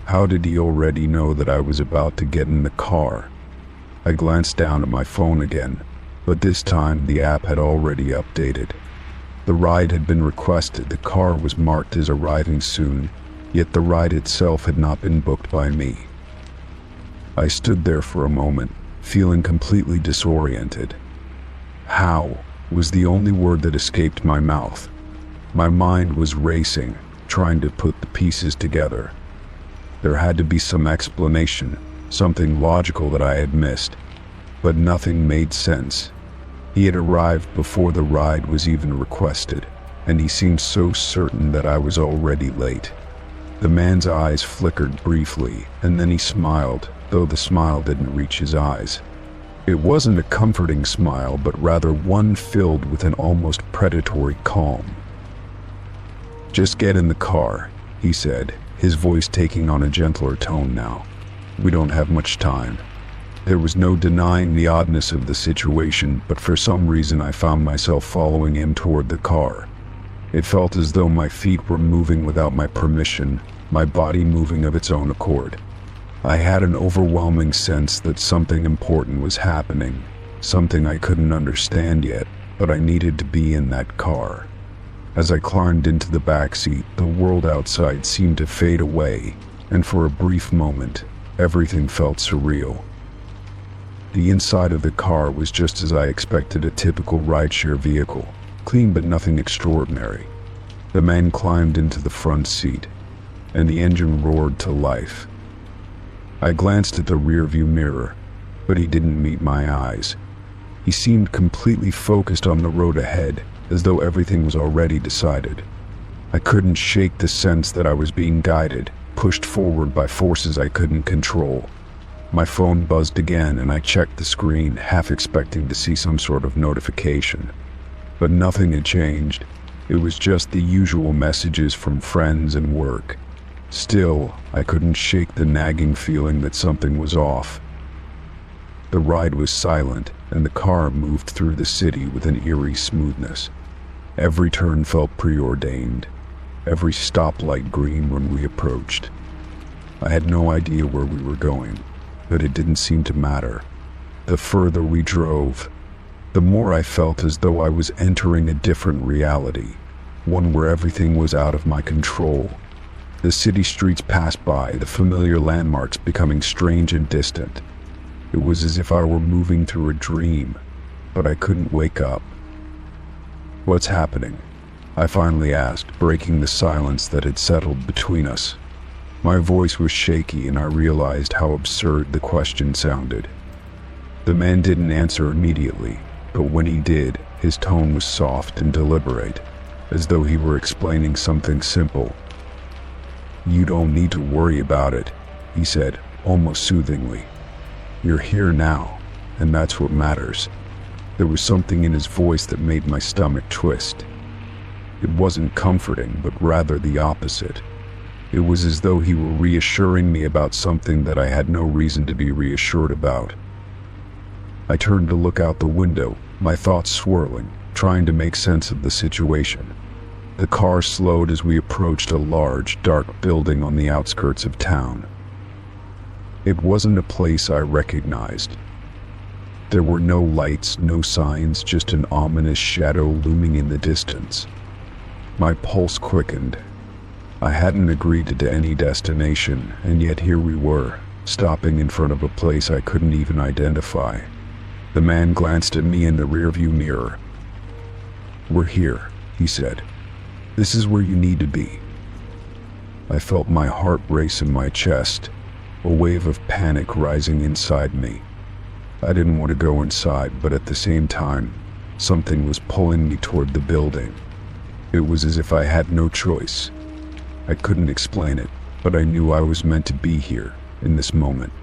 How did he already know that I was about to get in the car? I glanced down at my phone again, but this time the app had already updated. The ride had been requested, the car was marked as arriving soon, yet the ride itself had not been booked by me. I stood there for a moment, feeling completely disoriented. "How" was the only word that escaped my mouth. My mind was racing, trying to put the pieces together. There had to be some explanation, something logical that I had missed, but nothing made sense. He had arrived before the ride was even requested, and he seemed so certain that I was already late. The man's eyes flickered briefly, and then he smiled, though the smile didn't reach his eyes. It wasn't a comforting smile, but rather one filled with an almost predatory calm. "Just get in the car," he said, his voice taking on a gentler tone now. "We don't have much time." There was no denying the oddness of the situation, but for some reason I found myself following him toward the car. It felt as though my feet were moving without my permission, my body moving of its own accord. I had an overwhelming sense that something important was happening, something I couldn't understand yet, but I needed to be in that car. As I climbed into the back seat, the world outside seemed to fade away, and for a brief moment, everything felt surreal. The inside of the car was just as I expected, a typical rideshare vehicle, clean but nothing extraordinary. The man climbed into the front seat, and the engine roared to life. I glanced at the rearview mirror, but he didn't meet my eyes. He seemed completely focused on the road ahead, as though everything was already decided. I couldn't shake the sense that I was being guided, pushed forward by forces I couldn't control. My phone buzzed again, and I checked the screen, half expecting to see some sort of notification. But nothing had changed. It was just the usual messages from friends and work. Still, I couldn't shake the nagging feeling that something was off. The ride was silent, and the car moved through the city with an eerie smoothness. Every turn felt preordained, every stoplight green when we approached. I had no idea where we were going, but it didn't seem to matter. The further we drove, the more I felt as though I was entering a different reality, one where everything was out of my control. The city streets passed by, the familiar landmarks becoming strange and distant. It was as if I were moving through a dream, but I couldn't wake up. "What's happening?" I finally asked, breaking the silence that had settled between us. My voice was shaky, and I realized how absurd the question sounded. The man didn't answer immediately, but when he did, his tone was soft and deliberate, as though he were explaining something simple. "You don't need to worry about it," he said, almost soothingly. "You're here now, and that's what matters." There was something in his voice that made my stomach twist. It wasn't comforting, but rather the opposite. It was as though he were reassuring me about something that I had no reason to be reassured about. I turned to look out the window, my thoughts swirling, trying to make sense of the situation. The car slowed as we approached a large, dark building on the outskirts of town. It wasn't a place I recognized. There were no lights, no signs, just an ominous shadow looming in the distance. My pulse quickened. I hadn't agreed to any destination, and yet here we were, stopping in front of a place I couldn't even identify. The man glanced at me in the rearview mirror. "We're here," he said. "This is where you need to be." I felt my heart race in my chest, a wave of panic rising inside me. I didn't want to go inside, but at the same time, something was pulling me toward the building. It was as if I had no choice. I couldn't explain it, but I knew I was meant to be here, in this moment.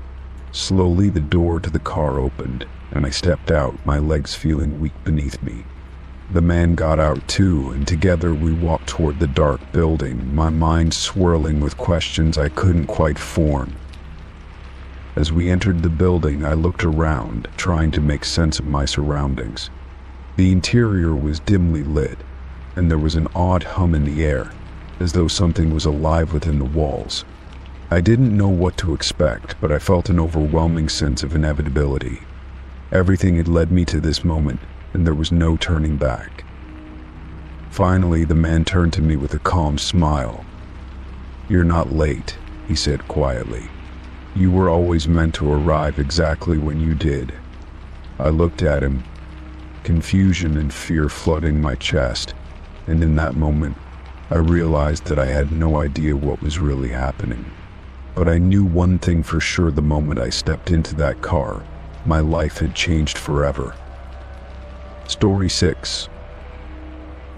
Slowly, the door to the car opened, and I stepped out, my legs feeling weak beneath me. The man got out too, and together we walked toward the dark building, my mind swirling with questions I couldn't quite form. As we entered the building, I looked around, trying to make sense of my surroundings. The interior was dimly lit, and there was an odd hum in the air, as though something was alive within the walls. I didn't know what to expect, but I felt an overwhelming sense of inevitability. Everything had led me to this moment, and there was no turning back. Finally, the man turned to me with a calm smile. "You're not late," he said quietly. "You were always meant to arrive exactly when you did." I looked at him, confusion and fear flooding my chest. and in that moment, I realized that I had no idea what was really happening. But I knew one thing for sure: the moment I stepped into that car, my life had changed forever. Story 6.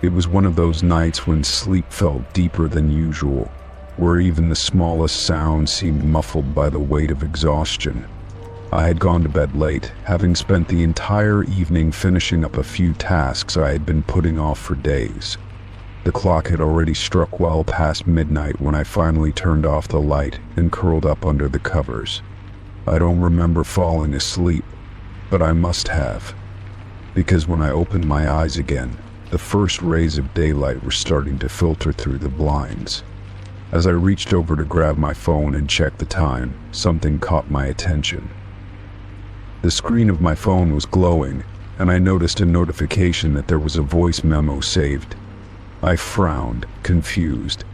It was one of those nights when sleep felt deeper than usual, where even the smallest sound seemed muffled by the weight of exhaustion. I had gone to bed late, having spent the entire evening finishing up a few tasks I had been putting off for days. The clock had already struck well past midnight when I finally turned off the light and curled up under the covers. I don't remember falling asleep, but I must have, because when I opened my eyes again, the first rays of daylight were starting to filter through the blinds. As I reached over to grab my phone and check the time, something caught my attention. The screen of my phone was glowing, and I noticed a notification that there was a voice memo saved. I frowned, confused.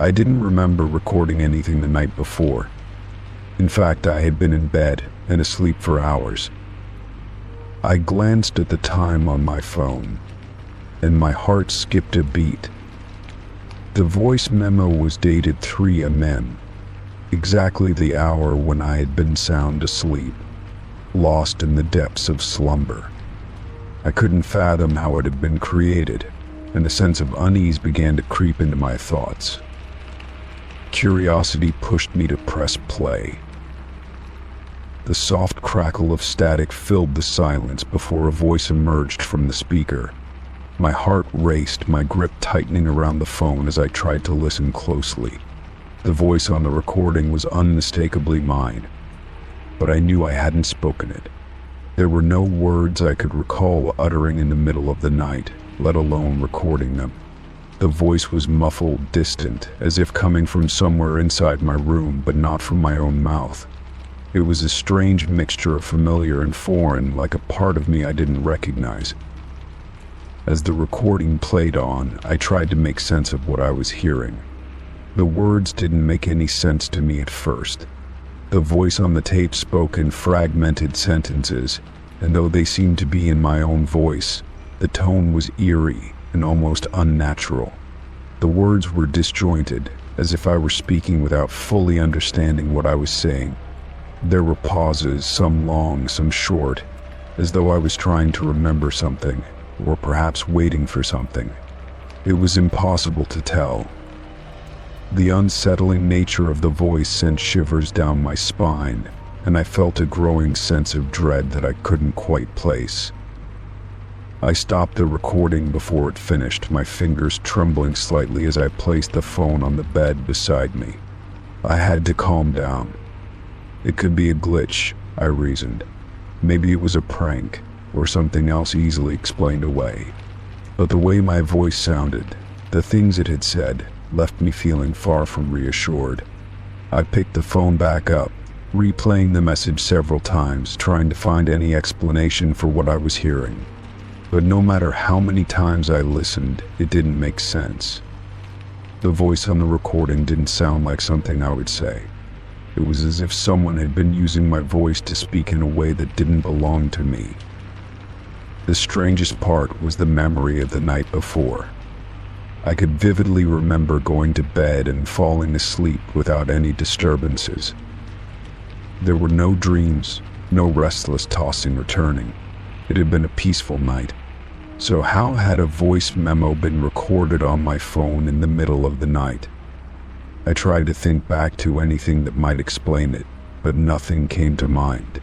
I didn't remember recording anything the night before. In fact, I had been in bed and asleep for hours. I glanced at the time on my phone, and my heart skipped a beat. The voice memo was dated 3 a.m., exactly the hour when I had been sound asleep, lost in the depths of slumber. I couldn't fathom how it had been created, and a sense of unease began to creep into my thoughts. Curiosity pushed me to press play. The soft crackle of static filled the silence before a voice emerged from the speaker. My heart raced, my grip tightening around the phone as I tried to listen closely. The voice on the recording was unmistakably mine, but I knew I hadn't spoken it. There were no words I could recall uttering in the middle of the night, let alone recording them. The voice was muffled, distant, as if coming from somewhere inside my room, but not from my own mouth. It was a strange mixture of familiar and foreign, like a part of me I didn't recognize. As the recording played on, I tried to make sense of what I was hearing. The words didn't make any sense to me at first. The voice on the tape spoke in fragmented sentences, and though they seemed to be in my own voice, the tone was eerie and almost unnatural. The words were disjointed, as if I were speaking without fully understanding what I was saying. There were pauses, some long, some short, as though I was trying to remember something, or perhaps waiting for something. It was impossible to tell. The unsettling nature of the voice sent shivers down my spine, and I felt a growing sense of dread that I couldn't quite place. I stopped the recording before it finished, my fingers trembling slightly as I placed the phone on the bed beside me. I had to calm down. It could be a glitch, I reasoned. Maybe it was a prank, or something else easily explained away. But the way my voice sounded, the things it had said, left me feeling far from reassured. I picked the phone back up, replaying the message several times, trying to find any explanation for what I was hearing. But no matter how many times I listened, it didn't make sense. The voice on the recording didn't sound like something I would say. It was as if someone had been using my voice to speak in a way that didn't belong to me. The strangest part was the memory of the night before. I could vividly remember going to bed and falling asleep without any disturbances. There were no dreams, no restless tossing or turning. It had been a peaceful night. So how had a voice memo been recorded on my phone in the middle of the night? I tried to think back to anything that might explain it, but nothing came to mind.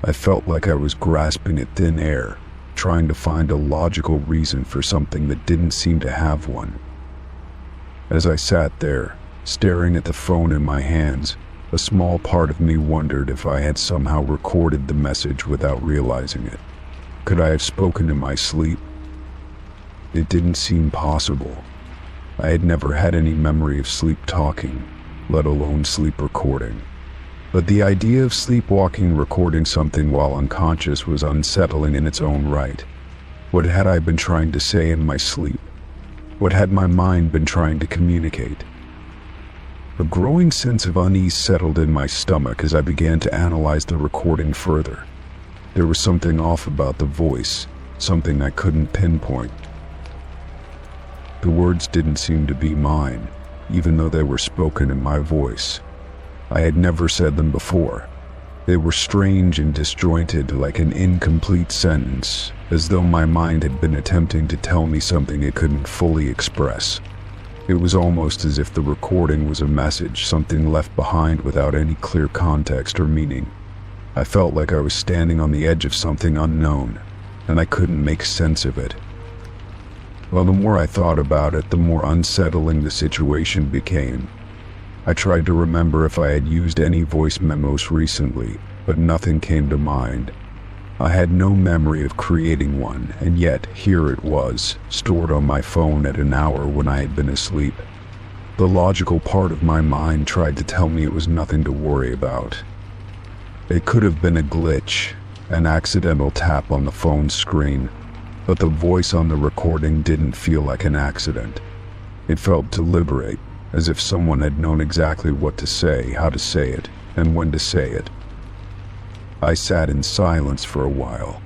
I felt like I was grasping at thin air, trying to find a logical reason for something that didn't seem to have one. As I sat there, staring at the phone in my hands, a small part of me wondered if I had somehow recorded the message without realizing it. Could I have spoken in my sleep? It didn't seem possible. I had never had any memory of sleep talking, let alone sleep recording. But the idea of sleepwalking recording something while unconscious was unsettling in its own right. What had I been trying to say in my sleep? What had my mind been trying to communicate? A growing sense of unease settled in my stomach as I began to analyze the recording further. There was something off about the voice, something I couldn't pinpoint. The words didn't seem to be mine, even though they were spoken in my voice. I had never said them before. They were strange and disjointed, like an incomplete sentence, as though my mind had been attempting to tell me something it couldn't fully express. It was almost as if the recording was a message, something left behind without any clear context or meaning. I felt like I was standing on the edge of something unknown, and I couldn't make sense of it. Well, the more I thought about it, the more unsettling the situation became. I tried to remember if I had used any voice memos recently, but nothing came to mind. I had no memory of creating one, and yet here it was, stored on my phone at an hour when I had been asleep. The logical part of my mind tried to tell me it was nothing to worry about. It could have been a glitch, an accidental tap on the phone screen, but the voice on the recording didn't feel like an accident. It felt deliberate, as if someone had known exactly what to say, how to say it, and when to say it. I sat in silence for a while,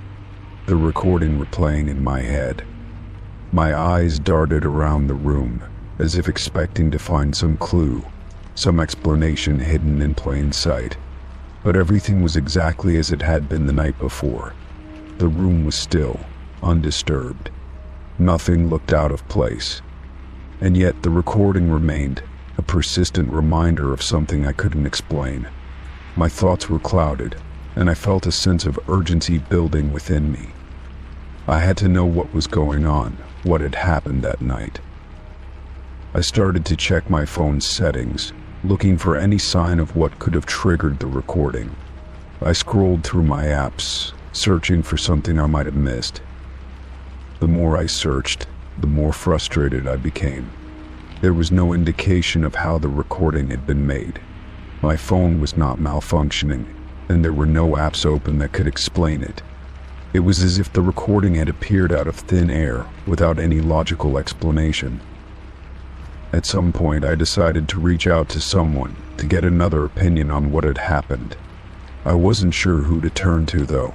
the recording replaying in my head. My eyes darted around the room, as if expecting to find some clue, some explanation hidden in plain sight. But everything was exactly as it had been the night before. The room was still, undisturbed. Nothing looked out of place. And yet the recording remained, a persistent reminder of something I couldn't explain. My thoughts were clouded, and I felt a sense of urgency building within me. I had to know what was going on, what had happened that night. I started to check my phone's settings, looking for any sign of what could have triggered the recording. I scrolled through my apps, searching for something I might have missed. The more I searched, the more frustrated I became. There was no indication of how the recording had been made. My phone was not malfunctioning, and there were no apps open that could explain it. It was as if the recording had appeared out of thin air, without any logical explanation. At some point, I decided to reach out to someone to get another opinion on what had happened. I wasn't sure who to turn to, though.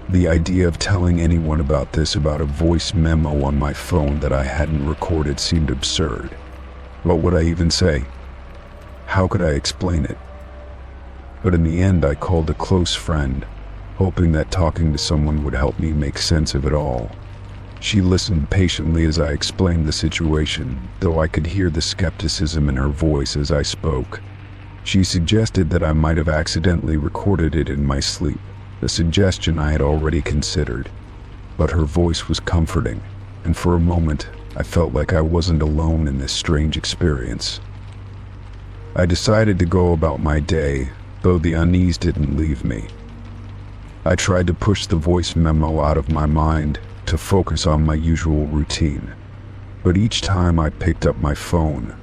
The idea of telling anyone about a voice memo on my phone that I hadn't recorded seemed absurd. What would I even say? How could I explain it? But in the end, I called a close friend, hoping that talking to someone would help me make sense of it all. She listened patiently as I explained the situation, though I could hear the skepticism in her voice as I spoke. She suggested that I might have accidentally recorded it in my sleep, a suggestion I had already considered. But her voice was comforting, and for a moment, I felt like I wasn't alone in this strange experience. I decided to go about my day, though the unease didn't leave me. I tried to push the voice memo out of my mind to focus on my usual routine. But each time I picked up my phone,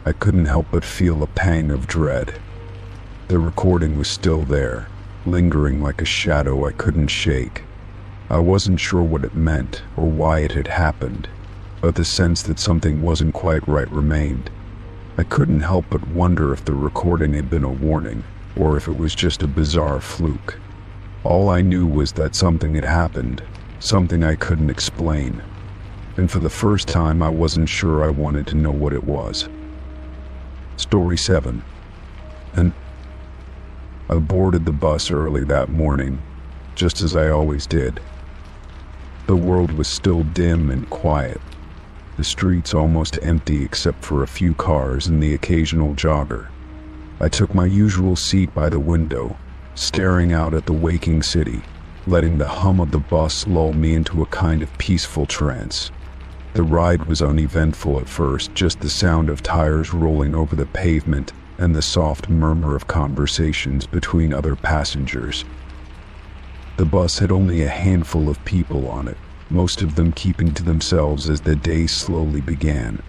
I couldn't help but feel a pang of dread. The recording was still there, lingering like a shadow I couldn't shake. I wasn't sure what it meant or why it had happened, but the sense that something wasn't quite right remained. I couldn't help but wonder if the recording had been a warning, or if it was just a bizarre fluke. All I knew was that something had happened, something I couldn't explain, and for the first time I wasn't sure I wanted to know what it was. Story 7. I boarded the bus early that morning, just as I always did. The world was still dim and quiet, the streets almost empty except for a few cars and the occasional jogger. I took my usual seat by the window, staring out at the waking city, letting the hum of the bus lull me into a kind of peaceful trance. The ride was uneventful at first, just the sound of tires rolling over the pavement and the soft murmur of conversations between other passengers. The bus had only a handful of people on it, most of them keeping to themselves as the day slowly began.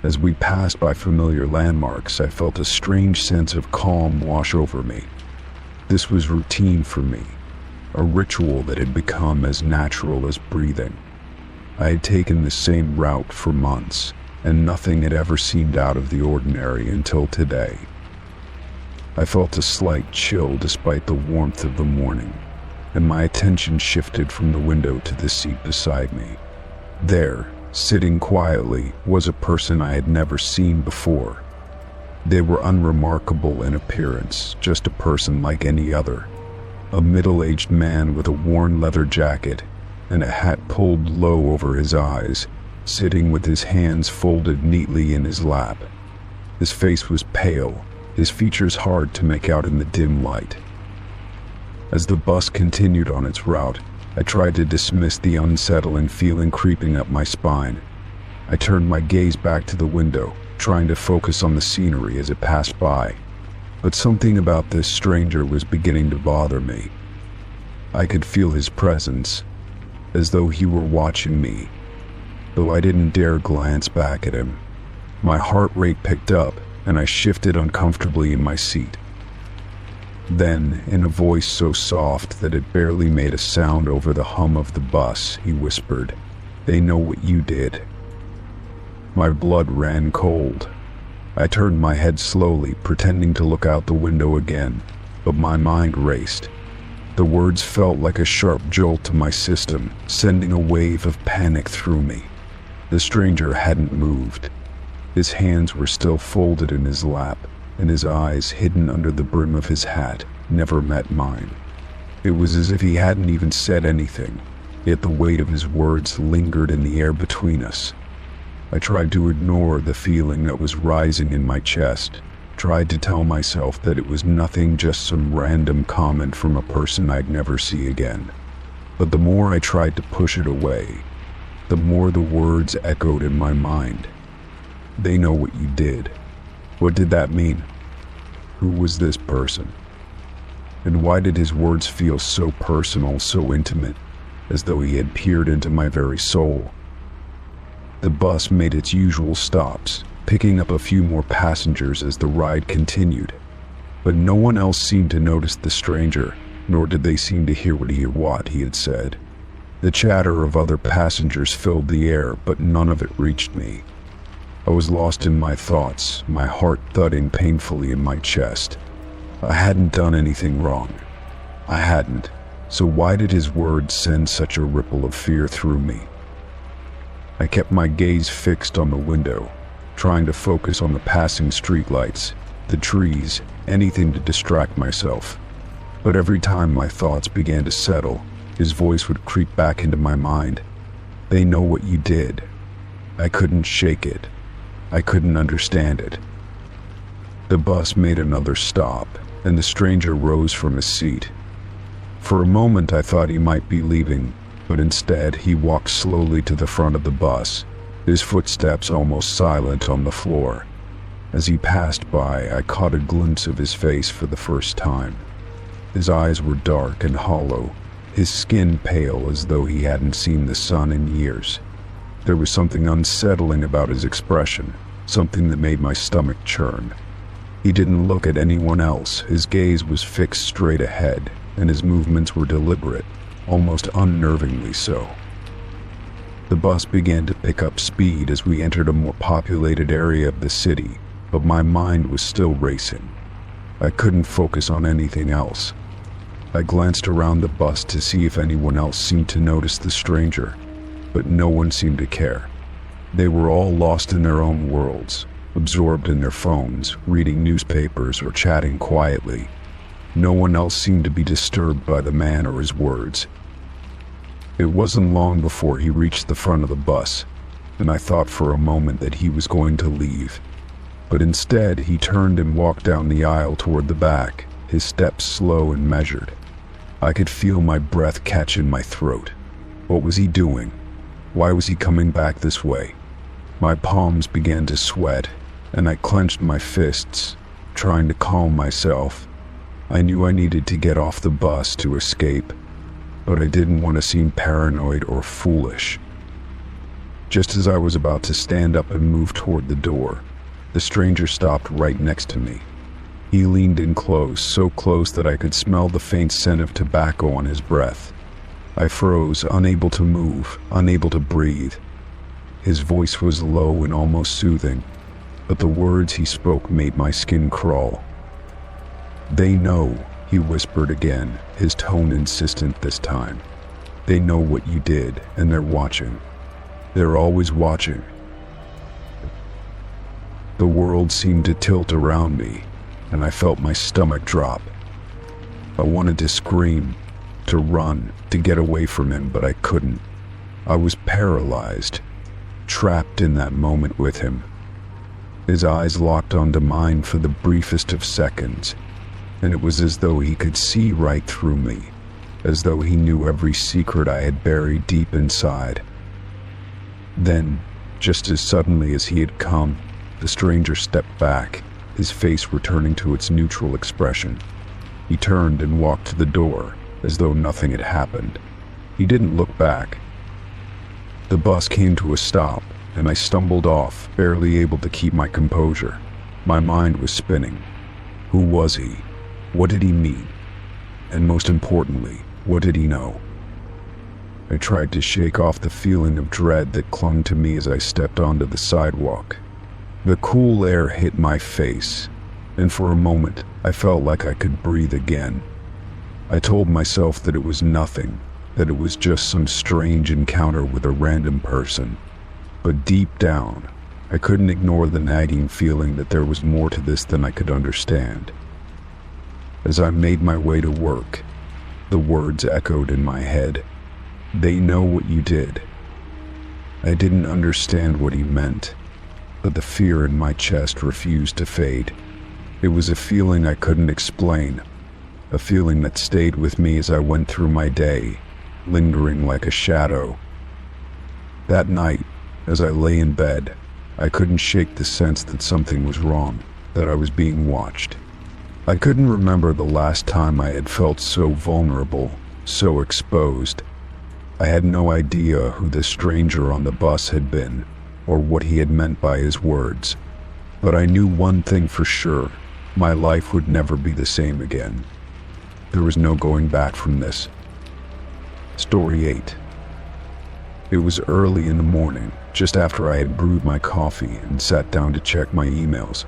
As we passed by familiar landmarks, I felt a strange sense of calm wash over me. This was routine for me, a ritual that had become as natural as breathing. I had taken the same route for months, and nothing had ever seemed out of the ordinary until today. I felt a slight chill despite the warmth of the morning, and my attention shifted from the window to the seat beside me. There, sitting quietly, was a person I had never seen before. They were unremarkable in appearance, just a person like any other. A middle-aged man with a worn leather jacket and a hat pulled low over his eyes, sitting with his hands folded neatly in his lap. His face was pale, his features hard to make out in the dim light. As the bus continued on its route, I tried to dismiss the unsettling feeling creeping up my spine. I turned my gaze back to the window, trying to focus on the scenery as it passed by. But something about this stranger was beginning to bother me. I could feel his presence, as though he were watching me, though I didn't dare glance back at him. My heart rate picked up, and I shifted uncomfortably in my seat. Then, in a voice so soft that it barely made a sound over the hum of the bus, he whispered, "They know what you did." My blood ran cold. I turned my head slowly, pretending to look out the window again, but my mind raced. The words felt like a sharp jolt to my system, sending a wave of panic through me. The stranger hadn't moved. His hands were still folded in his lap, and his eyes, hidden under the brim of his hat, never met mine. It was as if he hadn't even said anything, yet the weight of his words lingered in the air between us. I tried to ignore the feeling that was rising in my chest, tried to tell myself that it was nothing, just some random comment from a person I'd never see again. But the more I tried to push it away, the more the words echoed in my mind. They know what you did. What did that mean? Who was this person? And why did his words feel so personal, so intimate, as though he had peered into my very soul? The bus made its usual stops, picking up a few more passengers as the ride continued. But no one else seemed to notice the stranger, nor did they seem to hear what he had said. The chatter of other passengers filled the air, but none of it reached me. I was lost in my thoughts, my heart thudding painfully in my chest. I hadn't done anything wrong. I hadn't. So why did his words send such a ripple of fear through me? I kept my gaze fixed on the window, trying to focus on the passing streetlights, the trees, anything to distract myself. But every time my thoughts began to settle, his voice would creep back into my mind. They know what you did. I couldn't shake it. I couldn't understand it. The bus made another stop, and the stranger rose from his seat. For a moment I thought he might be leaving, but instead he walked slowly to the front of the bus, his footsteps almost silent on the floor. As he passed by, I caught a glimpse of his face for the first time. His eyes were dark and hollow, his skin pale as though he hadn't seen the sun in years. There was something unsettling about his expression, something that made my stomach churn. He didn't look at anyone else, his gaze was fixed straight ahead, and his movements were deliberate, almost unnervingly so. The bus began to pick up speed as we entered a more populated area of the city, but my mind was still racing. I couldn't focus on anything else. I glanced around the bus to see if anyone else seemed to notice the stranger, but no one seemed to care. They were all lost in their own worlds, absorbed in their phones, reading newspapers or chatting quietly. No one else seemed to be disturbed by the man or his words. It wasn't long before he reached the front of the bus, and I thought for a moment that he was going to leave. But instead, he turned and walked down the aisle toward the back, his steps slow and measured. I could feel my breath catch in my throat. What was he doing? Why was he coming back this way? My palms began to sweat, and I clenched my fists, trying to calm myself. I knew I needed to get off the bus to escape, but I didn't want to seem paranoid or foolish. Just as I was about to stand up and move toward the door, the stranger stopped right next to me. He leaned in close, so close that I could smell the faint scent of tobacco on his breath. I froze, unable to move, unable to breathe. His voice was low and almost soothing, but the words he spoke made my skin crawl. "They know," he whispered again, his tone insistent this time. "They know what you did, and they're watching. They're always watching. The world seemed to tilt around me, and I felt my stomach drop. I wanted to scream, to run, to get away from him, but I couldn't. I was paralyzed, trapped in that moment with him. His eyes locked onto mine for the briefest of seconds, and it was as though he could see right through me, as though he knew every secret I had buried deep inside. Then, just as suddenly as he had come, the stranger stepped back, his face returning to its neutral expression. He turned and walked to the door, as though nothing had happened. He didn't look back. The bus came to a stop, and I stumbled off, barely able to keep my composure. My mind was spinning. Who was he? What did he mean? And most importantly, what did he know? I tried to shake off the feeling of dread that clung to me as I stepped onto the sidewalk. The cool air hit my face, and for a moment, I felt like I could breathe again. I told myself that it was nothing, that it was just some strange encounter with a random person. But deep down, I couldn't ignore the nagging feeling that there was more to this than I could understand. As I made my way to work, the words echoed in my head. They know what you did. I didn't understand what he meant, but the fear in my chest refused to fade. It was a feeling I couldn't explain, a feeling that stayed with me as I went through my day, lingering like a shadow. That night, as I lay in bed, I couldn't shake the sense that something was wrong, that I was being watched. I couldn't remember the last time I had felt so vulnerable, so exposed. I had no idea who the stranger on the bus had been, or what he had meant by his words. But I knew one thing for sure: my life would never be the same again. There was no going back from this. Story 8. It was early in the morning, just after I had brewed my coffee and sat down to check my emails.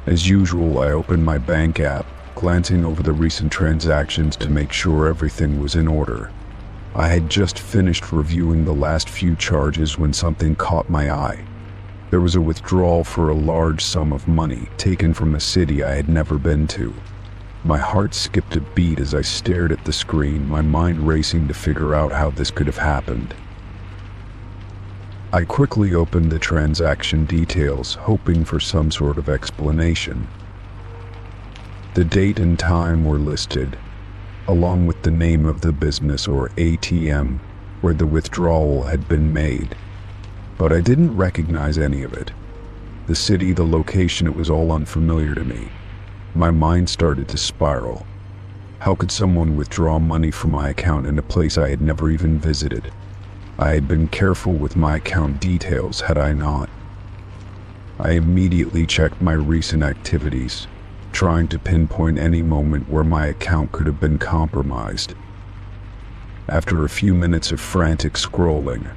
As usual, I opened my bank app, glancing over the recent transactions to make sure everything was in order. I had just finished reviewing the last few charges when something caught my eye. There was a withdrawal for a large sum of money taken from a city I had never been to. My heart skipped a beat as I stared at the screen, my mind racing to figure out how this could have happened. I quickly opened the transaction details, hoping for some sort of explanation. The date and time were listed, along with the name of the business or ATM where the withdrawal had been made. But I didn't recognize any of it. The city, the location, it was all unfamiliar to me. My mind started to spiral. How could someone withdraw money from my account in a place I had never even visited? I had been careful with my account details, had I not? I immediately checked my recent activities, trying to pinpoint any moment where my account could have been compromised. After a few minutes of frantic scrolling,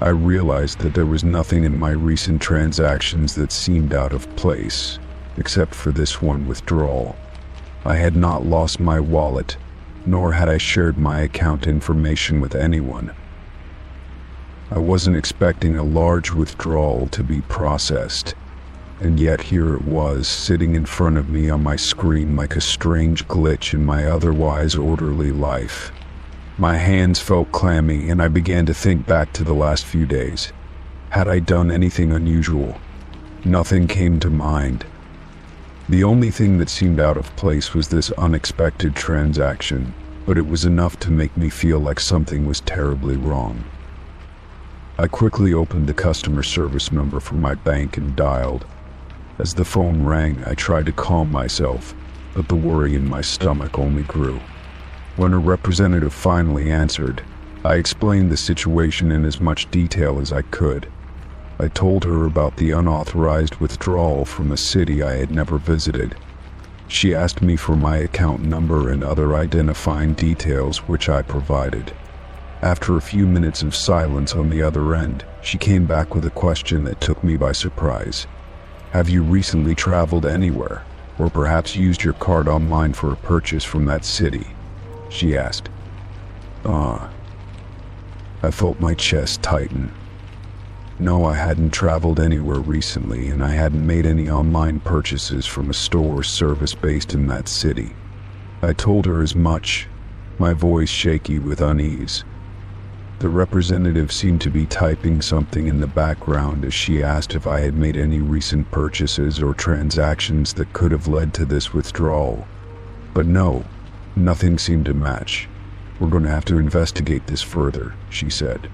I realized that there was nothing in my recent transactions that seemed out of place, except for this one withdrawal. I had not lost my wallet, nor had I shared my account information with anyone. I wasn't expecting a large withdrawal to be processed, and yet here it was, sitting in front of me on my screen like a strange glitch in my otherwise orderly life. My hands felt clammy, and I began to think back to the last few days. Had I done anything unusual? Nothing came to mind. The only thing that seemed out of place was this unexpected transaction, but it was enough to make me feel like something was terribly wrong. I quickly opened the customer service number for my bank and dialed. As the phone rang, I tried to calm myself, but the worry in my stomach only grew. When a representative finally answered, I explained the situation in as much detail as I could. I told her about the unauthorized withdrawal from a city I had never visited. She asked me for my account number and other identifying details, which I provided. After a few minutes of silence on the other end, she came back with a question that took me by surprise. Have you recently traveled anywhere, or perhaps used your card online for a purchase from that city? She asked. I felt my chest tighten. No, I hadn't traveled anywhere recently, and I hadn't made any online purchases from a store or service based in that city. I told her as much, my voice shaky with unease. The representative seemed to be typing something in the background as she asked if I had made any recent purchases or transactions that could have led to this withdrawal. But no, nothing seemed to match. We're going to have to investigate this further, she said.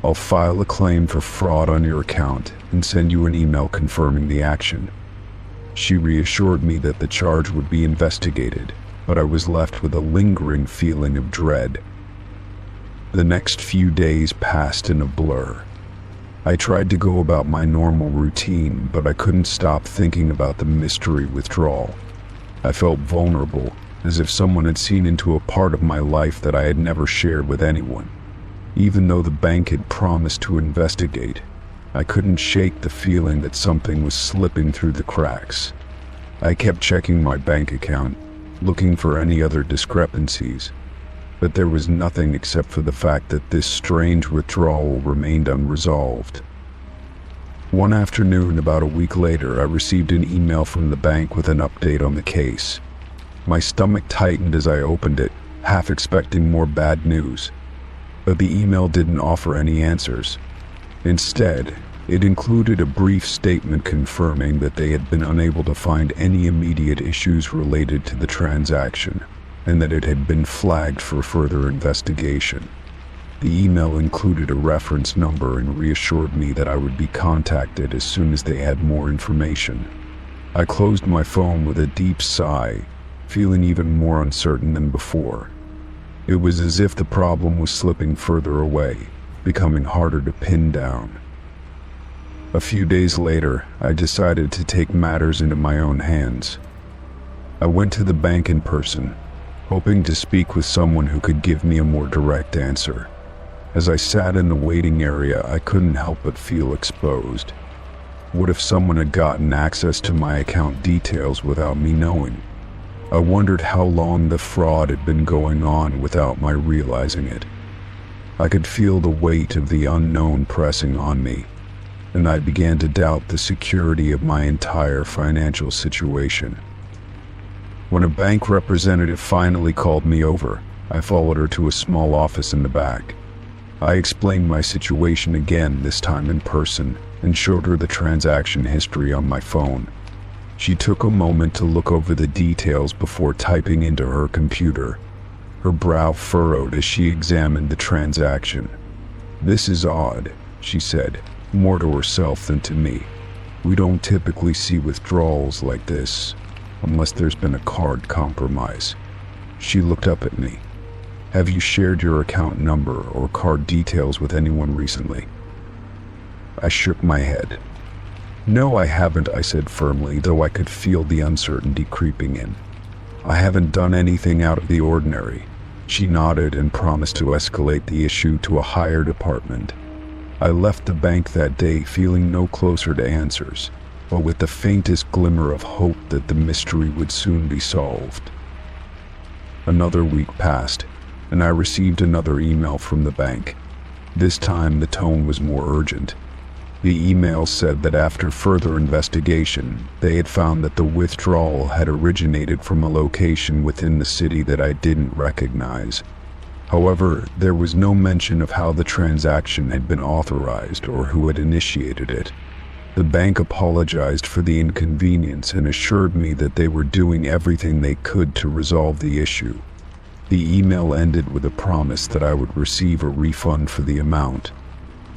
I'll file a claim for fraud on your account and send you an email confirming the action. She reassured me that the charge would be investigated, but I was left with a lingering feeling of dread. The next few days passed in a blur. I tried to go about my normal routine, but I couldn't stop thinking about the mystery withdrawal. I felt vulnerable, as if someone had seen into a part of my life that I had never shared with anyone. Even though the bank had promised to investigate, I couldn't shake the feeling that something was slipping through the cracks. I kept checking my bank account, looking for any other discrepancies, but there was nothing except for the fact that this strange withdrawal remained unresolved. One afternoon, about a week later, I received an email from the bank with an update on the case. My stomach tightened as I opened it, half expecting more bad news. But the email didn't offer any answers. Instead, it included a brief statement confirming that they had been unable to find any immediate issues related to the transaction, and that it had been flagged for further investigation. The email included a reference number and reassured me that I would be contacted as soon as they had more information. I closed my phone with a deep sigh, feeling even more uncertain than before. It was as if the problem was slipping further away, becoming harder to pin down. A few days later, I decided to take matters into my own hands. I went to the bank in person, hoping to speak with someone who could give me a more direct answer. As I sat in the waiting area, I couldn't help but feel exposed. What if someone had gotten access to my account details without me knowing? I wondered how long the fraud had been going on without my realizing it. I could feel the weight of the unknown pressing on me, and I began to doubt the security of my entire financial situation. When a bank representative finally called me over, I followed her to a small office in the back. I explained my situation again, this time in person, and showed her the transaction history on my phone. She took a moment to look over the details before typing into her computer. Her brow furrowed as she examined the transaction. "This is odd," she said, more to herself than to me. "We don't typically see withdrawals like this, unless there's been a card compromise." She looked up at me. "Have you shared your account number or card details with anyone recently?" I shook my head. "No, I haven't," I said firmly, though I could feel the uncertainty creeping in. "I haven't done anything out of the ordinary." She nodded and promised to escalate the issue to a higher department. I left the bank that day feeling no closer to answers, but with the faintest glimmer of hope that the mystery would soon be solved. Another week passed, and I received another email from the bank. This time the tone was more urgent. The email said that after further investigation, they had found that the withdrawal had originated from a location within the city that I didn't recognize. However, there was no mention of how the transaction had been authorized or who had initiated it. The bank apologized for the inconvenience and assured me that they were doing everything they could to resolve the issue. The email ended with a promise that I would receive a refund for the amount.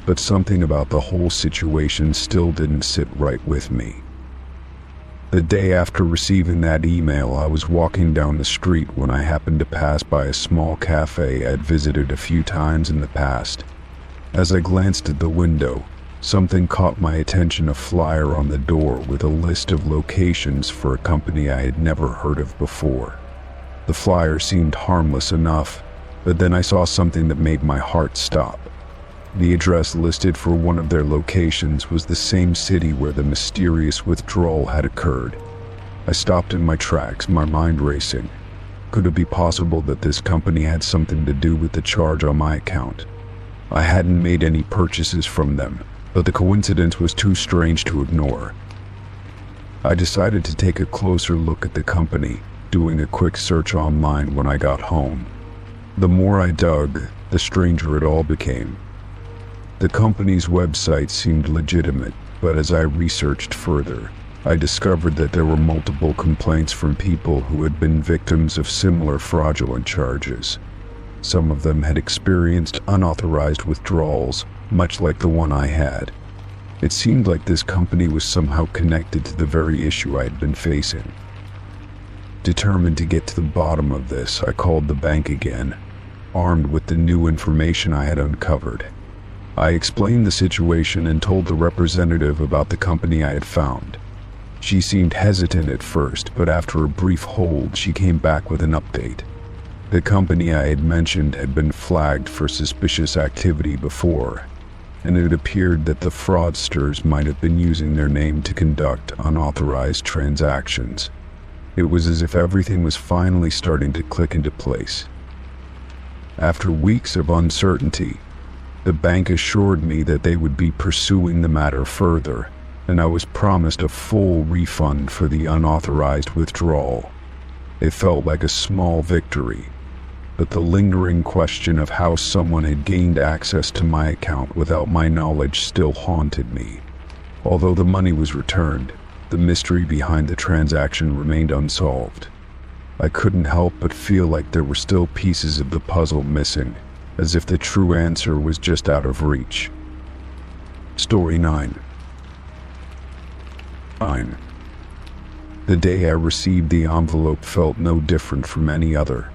But something about the whole situation still didn't sit right with me. The day after receiving that email, I was walking down the street when I happened to pass by a small cafe I'd visited a few times in the past. As I glanced at the window, something caught my attention: a flyer on the door with a list of locations for a company I had never heard of before. The flyer seemed harmless enough, but then I saw something that made my heart stop. The address listed for one of their locations was the same city where the mysterious withdrawal had occurred. I stopped in my tracks, my mind racing. Could it be possible that this company had something to do with the charge on my account? I hadn't made any purchases from them, but the coincidence was too strange to ignore. I decided to take a closer look at the company, doing a quick search online when I got home. The more I dug, the stranger it all became. The company's website seemed legitimate, but as I researched further, I discovered that there were multiple complaints from people who had been victims of similar fraudulent charges. Some of them had experienced unauthorized withdrawals, much like the one I had. It seemed like this company was somehow connected to the very issue I had been facing. Determined to get to the bottom of this, I called the bank again, armed with the new information I had uncovered. I explained the situation and told the representative about the company I had found. She seemed hesitant at first, but after a brief hold, she came back with an update. The company I had mentioned had been flagged for suspicious activity before, and it appeared that the fraudsters might have been using their name to conduct unauthorized transactions. It was as if everything was finally starting to click into place. After weeks of uncertainty, the bank assured me that they would be pursuing the matter further, and I was promised a full refund for the unauthorized withdrawal. It felt like a small victory, but the lingering question of how someone had gained access to my account without my knowledge still haunted me. Although the money was returned, the mystery behind the transaction remained unsolved. I couldn't help but feel like there were still pieces of the puzzle missing, as if the true answer was just out of reach. Story 9. The day I received the envelope felt no different from any other.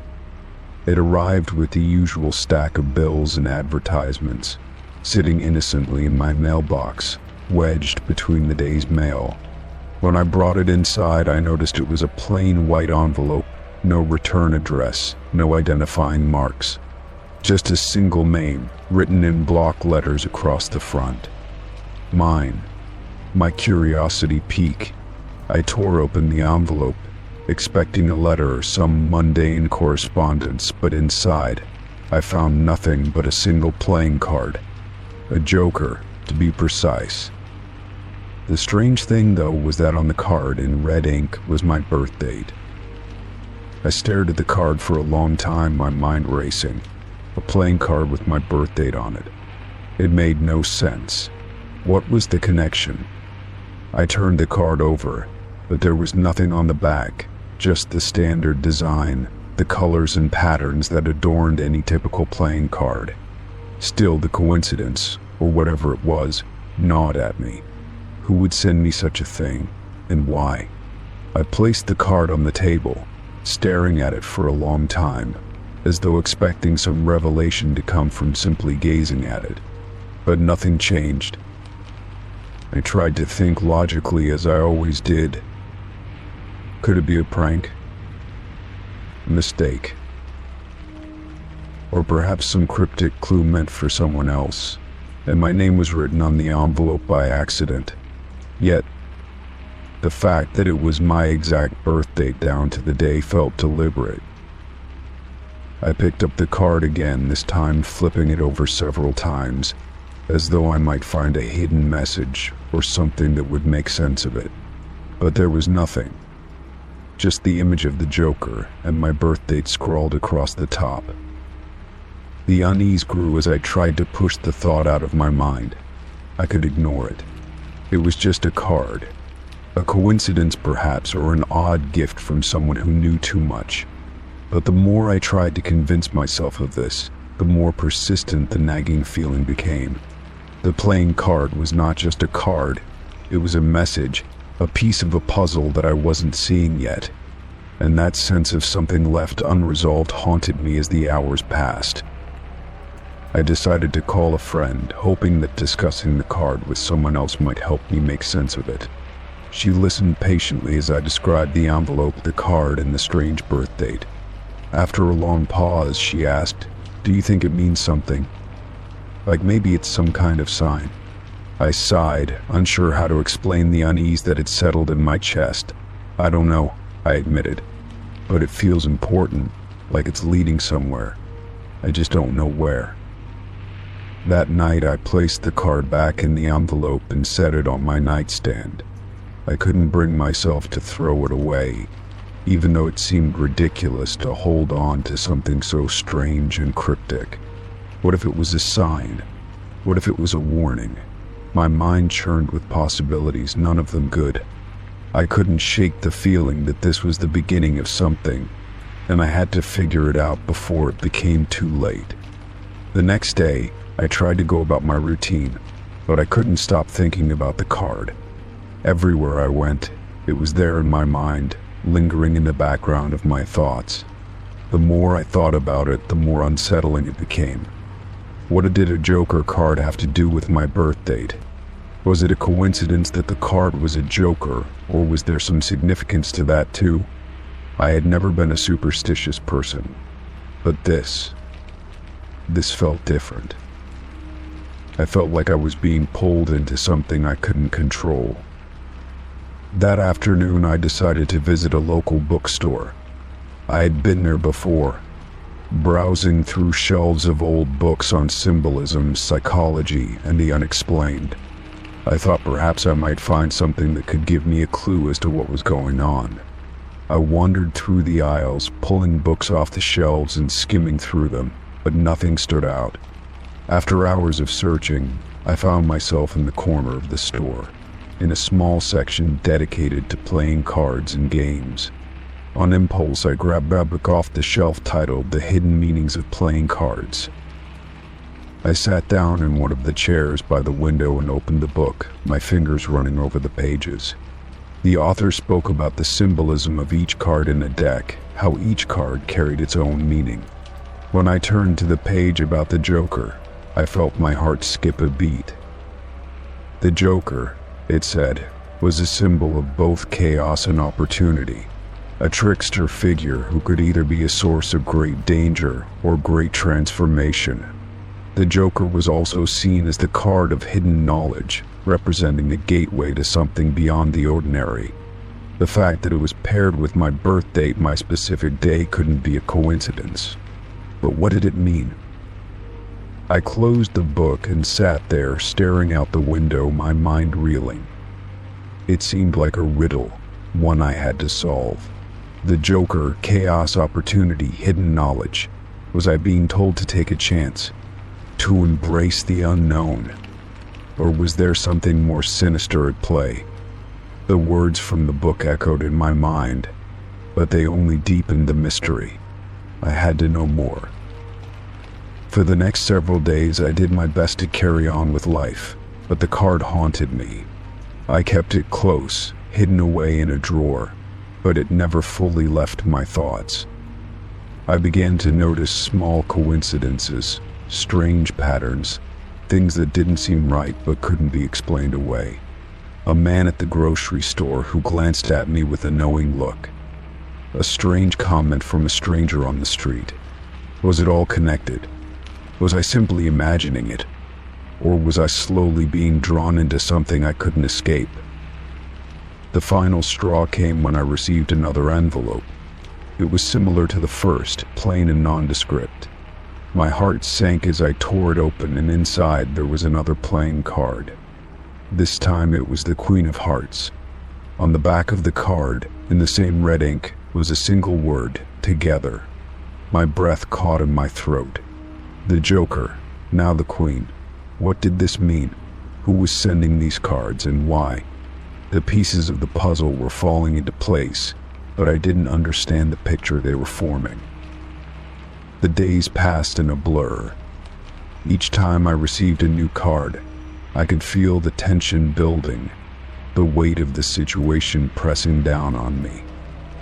It arrived with the usual stack of bills and advertisements, sitting innocently in my mailbox, wedged between the day's mail. When I brought it inside, I noticed it was a plain white envelope, no return address, no identifying marks. Just a single name, written in block letters across the front. Mine. My curiosity piqued. I tore open the envelope, expecting a letter or some mundane correspondence, but inside, I found nothing but a single playing card. A joker, to be precise. The strange thing, though, was that on the card, in red ink, was my birth date. I stared at the card for a long time, my mind racing. A playing card with my birth date on it. It made no sense. What was the connection? I turned the card over, but there was nothing on the back, just the standard design, the colors and patterns that adorned any typical playing card. Still, the coincidence, or whatever it was, gnawed at me. Who would send me such a thing, and why? I placed the card on the table, staring at it for a long time, as though expecting some revelation to come from simply gazing at it. But nothing changed. I tried to think logically, as I always did. Could it be a prank? A mistake? Or perhaps some cryptic clue meant for someone else, and my name was written on the envelope by accident. Yet, the fact that it was my exact birth date down to the day felt deliberate. I picked up the card again, this time flipping it over several times, as though I might find a hidden message or something that would make sense of it. But there was nothing. Just the image of the Joker and my birth date scrawled across the top. The unease grew as I tried to push the thought out of my mind. I could ignore it. It was just a card. A coincidence perhaps, or an odd gift from someone who knew too much. But the more I tried to convince myself of this, the more persistent the nagging feeling became. The playing card was not just a card, it was a message, a piece of a puzzle that I wasn't seeing yet. And that sense of something left unresolved haunted me as the hours passed. I decided to call a friend, hoping that discussing the card with someone else might help me make sense of it. She listened patiently as I described the envelope, the card, and the strange birth date. After a long pause, she asked, "Do you think it means something? Like maybe it's some kind of sign?" I sighed, unsure how to explain the unease that had settled in my chest. "I don't know," I admitted, "but it feels important, like it's leading somewhere. I just don't know where." That night, I placed the card back in the envelope and set it on my nightstand. I couldn't bring myself to throw it away, even though it seemed ridiculous to hold on to something so strange and cryptic. What if it was a sign? What if it was a warning? My mind churned with possibilities, none of them good. I couldn't shake the feeling that this was the beginning of something, and I had to figure it out before it became too late. The next day, I tried to go about my routine, but I couldn't stop thinking about the card. Everywhere I went, it was there in my mind, lingering in the background of my thoughts. The more I thought about it, the more unsettling it became. What did a Joker card have to do with my birth date? Was it a coincidence that the card was a Joker, or was there some significance to that too? I had never been a superstitious person, but this felt different. I felt like I was being pulled into something I couldn't control. That afternoon, I decided to visit a local bookstore. I had been there before, browsing through shelves of old books on symbolism, psychology, and the unexplained. I thought perhaps I might find something that could give me a clue as to what was going on. I wandered through the aisles, pulling books off the shelves and skimming through them, but nothing stood out. After hours of searching, I found myself in the corner of the store, in a small section dedicated to playing cards and games. On impulse, I grabbed a book off the shelf titled The Hidden Meanings of Playing Cards. I sat down in one of the chairs by the window and opened the book, my fingers running over the pages. The author spoke about the symbolism of each card in a deck, how each card carried its own meaning. When I turned to the page about the Joker, I felt my heart skip a beat. The Joker, it said, was a symbol of both chaos and opportunity, a trickster figure who could either be a source of great danger or great transformation. The Joker was also seen as the card of hidden knowledge, representing a gateway to something beyond the ordinary. The fact that it was paired with my birth date, my specific day, couldn't be a coincidence. But what did it mean? I closed the book and sat there, staring out the window, my mind reeling. It seemed like a riddle, one I had to solve. The Joker, chaos, opportunity, hidden knowledge. Was I being told to take a chance, to embrace the unknown? Or was there something more sinister at play? The words from the book echoed in my mind, but they only deepened the mystery. I had to know more. For the next several days, I did my best to carry on with life, but the card haunted me. I kept it close, hidden away in a drawer, but it never fully left my thoughts. I began to notice small coincidences, strange patterns, things that didn't seem right but couldn't be explained away. A man at the grocery store who glanced at me with a knowing look. A strange comment from a stranger on the street. Was it all connected? Was I simply imagining it? Or was I slowly being drawn into something I couldn't escape? The final straw came when I received another envelope. It was similar to the first, plain and nondescript. My heart sank as I tore it open, and inside there was another playing card. This time it was the Queen of Hearts. On the back of the card, in the same red ink, was a single word, together. My breath caught in my throat. The Joker, now the Queen. What did this mean? Who was sending these cards and why? The pieces of the puzzle were falling into place, but I didn't understand the picture they were forming. The days passed in a blur. Each time I received a new card, I could feel the tension building, the weight of the situation pressing down on me.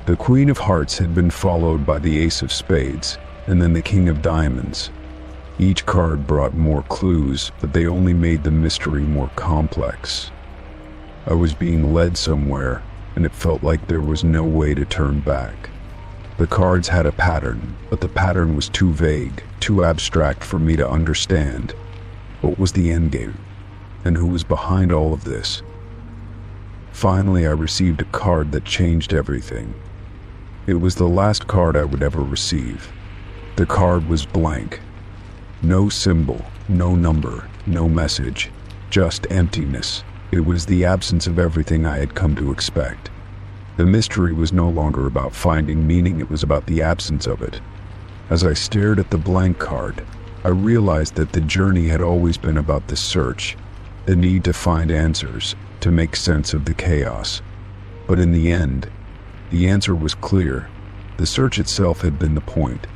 The Queen of Hearts had been followed by the Ace of Spades, and then the King of Diamonds. Each card brought more clues, but they only made the mystery more complex. I was being led somewhere, and it felt like there was no way to turn back. The cards had a pattern, but the pattern was too vague, too abstract for me to understand. What was the endgame? And who was behind all of this? Finally, I received a card that changed everything. It was the last card I would ever receive. The card was blank. No symbol, No number, no message, just emptiness. It was the absence of everything I had come to expect. The mystery was no longer about finding meaning, it was about the absence of it. As I stared at the blank card, I realized that the journey had always been about the search, the need to find answers, to make sense of the chaos. But in the end, the answer was clear. The search itself had been the point.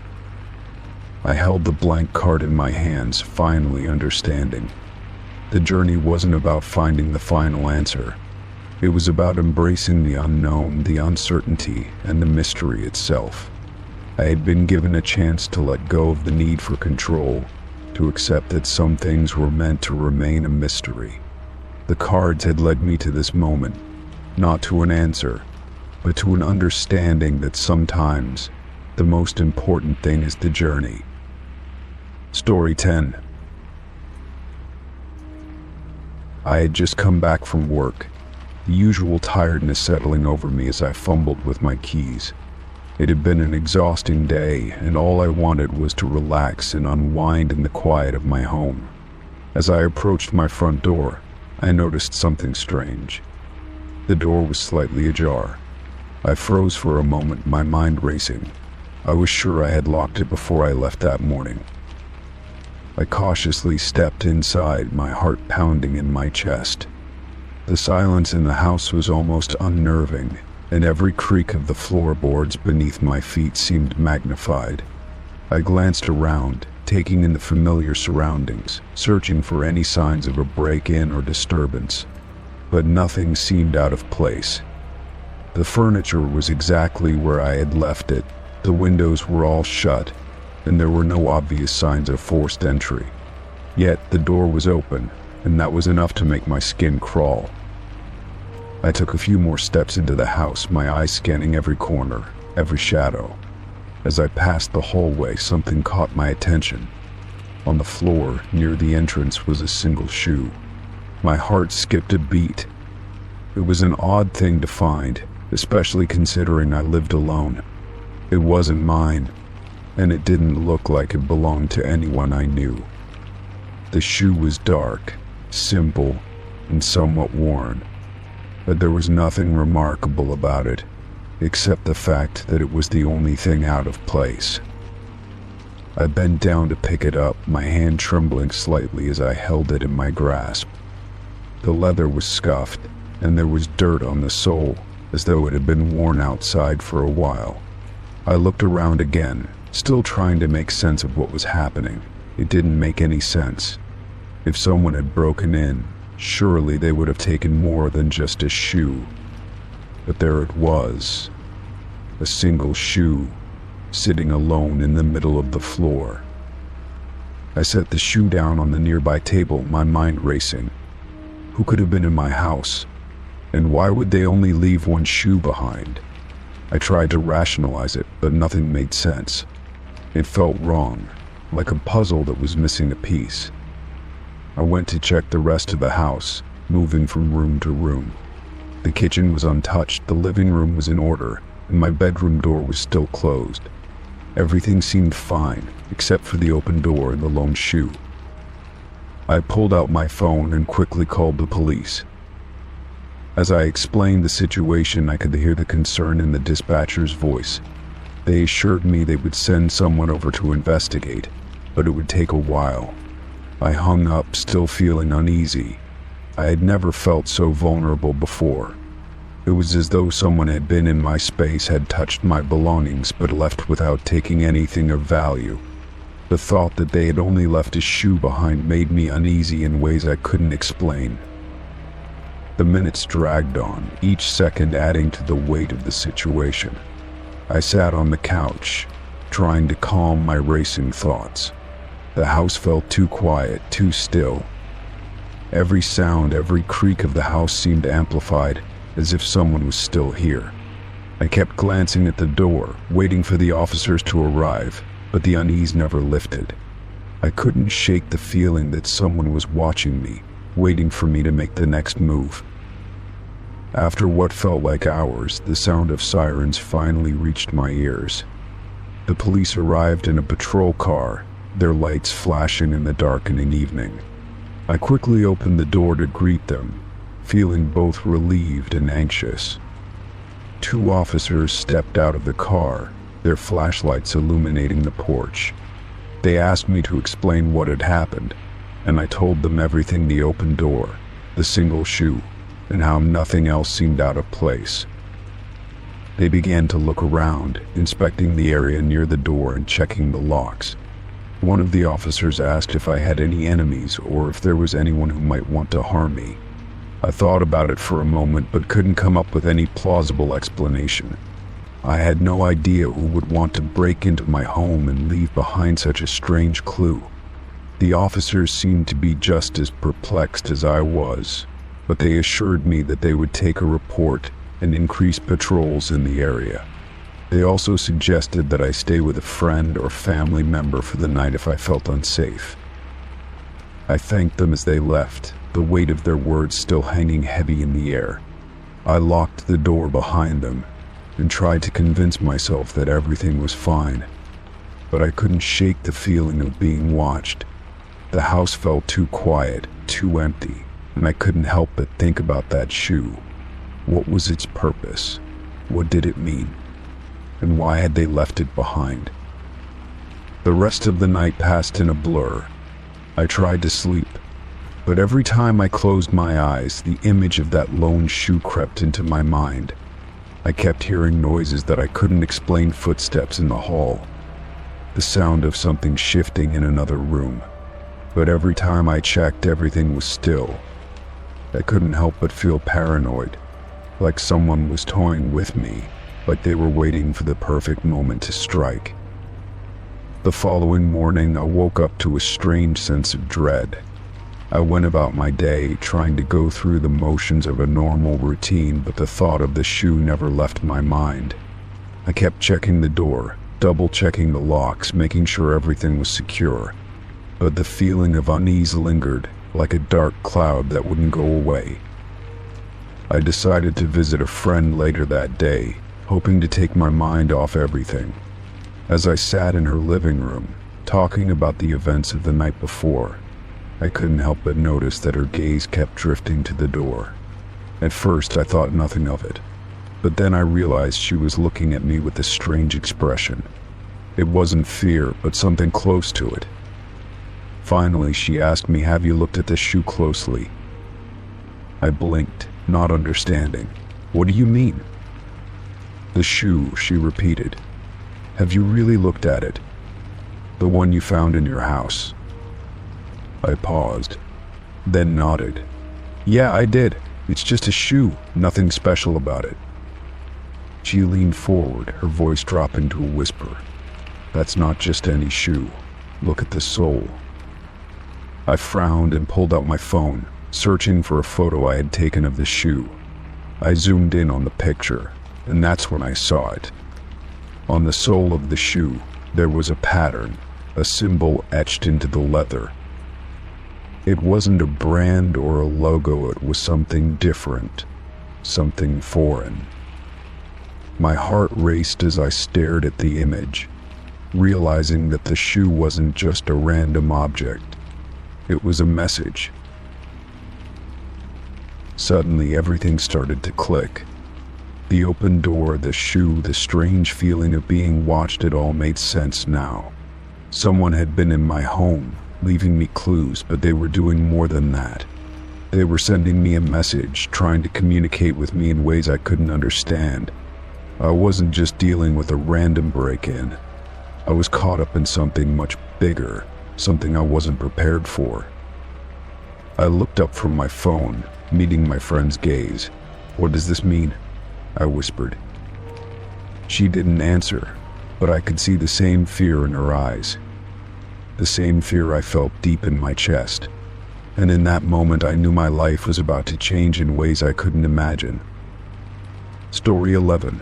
I held the blank card in my hands, finally understanding. The journey wasn't about finding the final answer. It was about embracing the unknown, the uncertainty, and the mystery itself. I had been given a chance to let go of the need for control, to accept that some things were meant to remain a mystery. The cards had led me to this moment, not to an answer, but to an understanding that sometimes the most important thing is the journey. Story 10. I had just come back from work, the usual tiredness settling over me as I fumbled with my keys. It had been an exhausting day, and all I wanted was to relax and unwind in the quiet of my home. As I approached my front door, I noticed something strange. The door was slightly ajar. I froze for a moment, my mind racing. I was sure I had locked it before I left that morning. I cautiously stepped inside, my heart pounding in my chest. The silence in the house was almost unnerving, and every creak of the floorboards beneath my feet seemed magnified. I glanced around, taking in the familiar surroundings, searching for any signs of a break-in or disturbance. But nothing seemed out of place. The furniture was exactly where I had left it. The windows were all shut, and there were no obvious signs of forced entry. Yet the door was open, and that was enough to make my skin crawl. I took a few more steps into the house, my eyes scanning every corner, every shadow. As I passed the hallway, something caught my attention. On the floor, near the entrance, was a single shoe. My heart skipped a beat. It was an odd thing to find, especially considering I lived alone. It wasn't mine, and it didn't look like it belonged to anyone I knew. The shoe was dark, simple, and somewhat worn, but there was nothing remarkable about it, except the fact that it was the only thing out of place. I bent down to pick it up, my hand trembling slightly as I held it in my grasp. The leather was scuffed, and there was dirt on the sole, as though it had been worn outside for a while. I looked around again, still trying to make sense of what was happening. It didn't make any sense. If someone had broken in, surely they would have taken more than just a shoe. But there it was, a single shoe, sitting alone in the middle of the floor. I set the shoe down on the nearby table, my mind racing. Who could have been in my house? And why would they only leave one shoe behind? I tried to rationalize it, but nothing made sense. It felt wrong, like a puzzle that was missing a piece. I went to check the rest of the house, moving from room to room. The kitchen was untouched, the living room was in order, and my bedroom door was still closed. Everything seemed fine, except for the open door and the lone shoe. I pulled out my phone and quickly called the police. As I explained the situation, I could hear the concern in the dispatcher's voice. They assured me they would send someone over to investigate, but it would take a while. I hung up, still feeling uneasy. I had never felt so vulnerable before. It was as though someone had been in my space, had touched my belongings, but left without taking anything of value. The thought that they had only left a shoe behind made me uneasy in ways I couldn't explain. The minutes dragged on, each second adding to the weight of the situation. I sat on the couch, trying to calm my racing thoughts. The house felt too quiet, too still. Every sound, every creak of the house seemed amplified, as if someone was still here. I kept glancing at the door, waiting for the officers to arrive, but the unease never lifted. I couldn't shake the feeling that someone was watching me, waiting for me to make the next move. After what felt like hours, the sound of sirens finally reached my ears. The police arrived in a patrol car, their lights flashing in the darkening evening. I quickly opened the door to greet them, feeling both relieved and anxious. Two officers stepped out of the car, their flashlights illuminating the porch. They asked me to explain what had happened, and I told them everything: the open door, the single shoe, and how nothing else seemed out of place. They began to look around, inspecting the area near the door and checking the locks. One of the officers asked if I had any enemies or if there was anyone who might want to harm me. I thought about it for a moment but couldn't come up with any plausible explanation. I had no idea who would want to break into my home and leave behind such a strange clue. The officers seemed to be just as perplexed as I was, but they assured me that they would take a report and increase patrols in the area. They also suggested that I stay with a friend or family member for the night if I felt unsafe. I thanked them as they left, the weight of their words still hanging heavy in the air. I locked the door behind them and tried to convince myself that everything was fine, but I couldn't shake the feeling of being watched. The house felt too quiet, too empty, and I couldn't help but think about that shoe. What was its purpose? What did it mean? And why had they left it behind? The rest of the night passed in a blur. I tried to sleep, but every time I closed my eyes, the image of that lone shoe crept into my mind. I kept hearing noises that I couldn't explain: footsteps in the hall, the sound of something shifting in another room. But every time I checked, everything was still. I couldn't help but feel paranoid, like someone was toying with me, like they were waiting for the perfect moment to strike. The following morning, I woke up to a strange sense of dread. I went about my day trying to go through the motions of a normal routine, but the thought of the shoe never left my mind. I kept checking the door, double-checking the locks, making sure everything was secure. But the feeling of unease lingered, like a dark cloud that wouldn't go away. I decided to visit a friend later that day, hoping to take my mind off everything. As I sat in her living room, talking about the events of the night before, I couldn't help but notice that her gaze kept drifting to the door. At first, I thought nothing of it, but then I realized she was looking at me with a strange expression. It wasn't fear, but something close to it. Finally, she asked me, "Have you looked at this shoe closely?" I blinked, not understanding. "What do you mean?" "The shoe," she repeated. "Have you really looked at it? The one you found in your house?" I paused, then nodded. "Yeah, I did. It's just a shoe, nothing special about it." She leaned forward, her voice dropping to a whisper. "That's not just any shoe. Look at the sole." I frowned and pulled out my phone, searching for a photo I had taken of the shoe. I zoomed in on the picture, and that's when I saw it. On the sole of the shoe, there was a pattern, a symbol etched into the leather. It wasn't a brand or a logo, it was something different, something foreign. My heart raced as I stared at the image, realizing that the shoe wasn't just a random object. It was a message. Suddenly, everything started to click. The open door, the shoe, the strange feeling of being watched, it all made sense now. Someone had been in my home, leaving me clues, but they were doing more than that. They were sending me a message, trying to communicate with me in ways I couldn't understand. I wasn't just dealing with a random break-in. I was caught up in something much bigger, something I wasn't prepared for. I looked up from my phone, meeting my friend's gaze. "What does this mean?" I whispered. She didn't answer, but I could see the same fear in her eyes. The same fear I felt deep in my chest. And in that moment, I knew my life was about to change in ways I couldn't imagine. Story 11.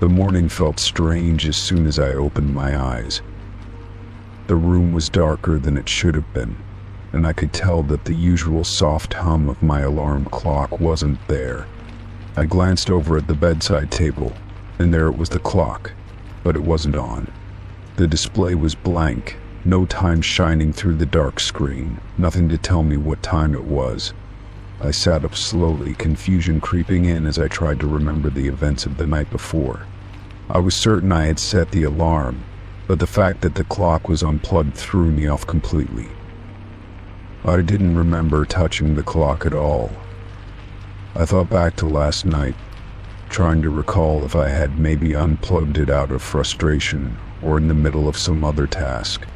The morning felt strange as soon as I opened my eyes. The room was darker than it should have been, and I could tell that the usual soft hum of my alarm clock wasn't there. I glanced over at the bedside table, and there it was, the clock, but it wasn't on. The display was blank, no time shining through the dark screen, nothing to tell me what time it was. I sat up slowly, confusion creeping in as I tried to remember the events of the night before. I was certain I had set the alarm, but the fact that the clock was unplugged threw me off completely. I didn't remember touching the clock at all. I thought back to last night, trying to recall if I had maybe unplugged it out of frustration or in the middle of some other task.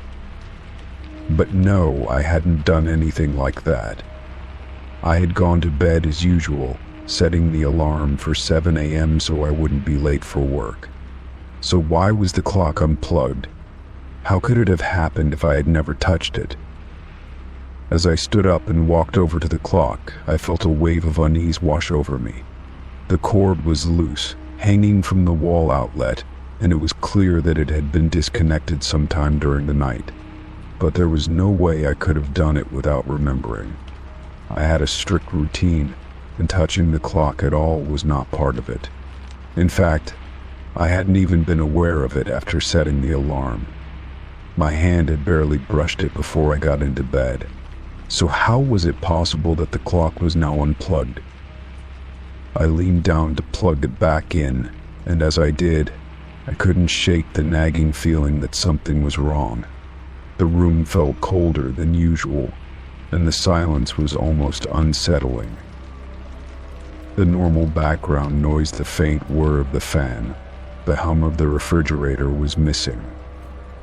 But no, I hadn't done anything like that. I had gone to bed as usual, setting the alarm for 7 a.m. so I wouldn't be late for work. So why was the clock unplugged? How could it have happened if I had never touched it? As I stood up and walked over to the clock, I felt a wave of unease wash over me. The cord was loose, hanging from the wall outlet, and it was clear that it had been disconnected sometime during the night. But there was no way I could have done it without remembering. I had a strict routine, and touching the clock at all was not part of it. In fact, I hadn't even been aware of it after setting the alarm. My hand had barely brushed it before I got into bed. So how was it possible that the clock was now unplugged? I leaned down to plug it back in, and as I did, I couldn't shake the nagging feeling that something was wrong. The room felt colder than usual, and the silence was almost unsettling. The normal background noise, the faint whir of the fan, the hum of the refrigerator was missing.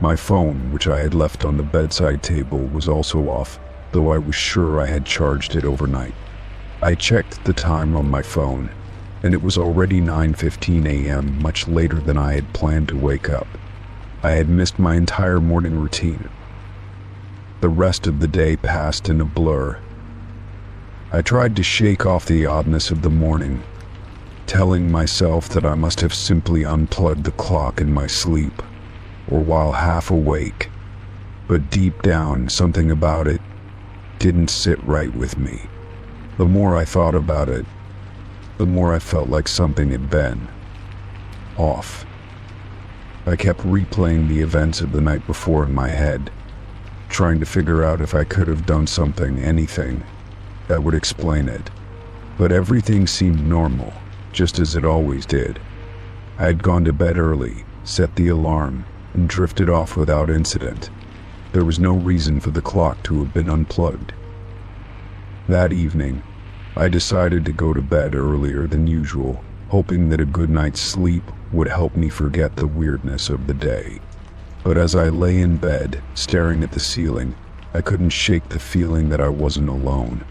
My phone, which I had left on the bedside table, was also off, though I was sure I had charged it overnight. I checked the time on my phone, and it was already 9:15 a.m., much later than I had planned to wake up. I had missed my entire morning routine. The rest of the day passed in a blur. I tried to shake off the oddness of the morning, telling myself that I must have simply unplugged the clock in my sleep, or while half awake, but deep down, something about it didn't sit right with me. The more I thought about it, the more I felt like something had been off. I kept replaying the events of the night before in my head, trying to figure out if I could have done something, anything, that would explain it. But everything seemed normal, just as it always did. I had gone to bed early, set the alarm, and drifted off without incident. There was no reason for the clock to have been unplugged. That evening, I decided to go to bed earlier than usual, hoping that a good night's sleep would help me forget the weirdness of the day. But as I lay in bed, staring at the ceiling, I couldn't shake the feeling that I wasn't alone.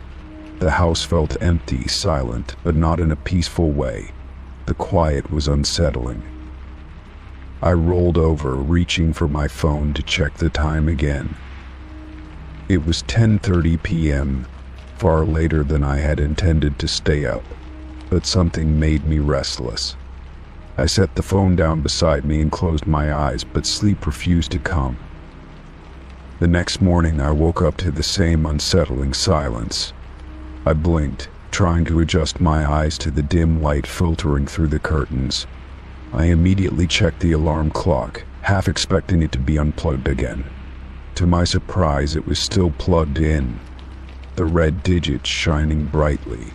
The house felt empty, silent, but not in a peaceful way. The quiet was unsettling. I rolled over, reaching for my phone to check the time again. It was 10:30 p.m., far later than I had intended to stay up, but something made me restless. I set the phone down beside me and closed my eyes, but sleep refused to come. The next morning, I woke up to the same unsettling silence. I blinked, trying to adjust my eyes to the dim light filtering through the curtains. I immediately checked the alarm clock, half expecting it to be unplugged again. To my surprise, it was still plugged in, the red digits shining brightly.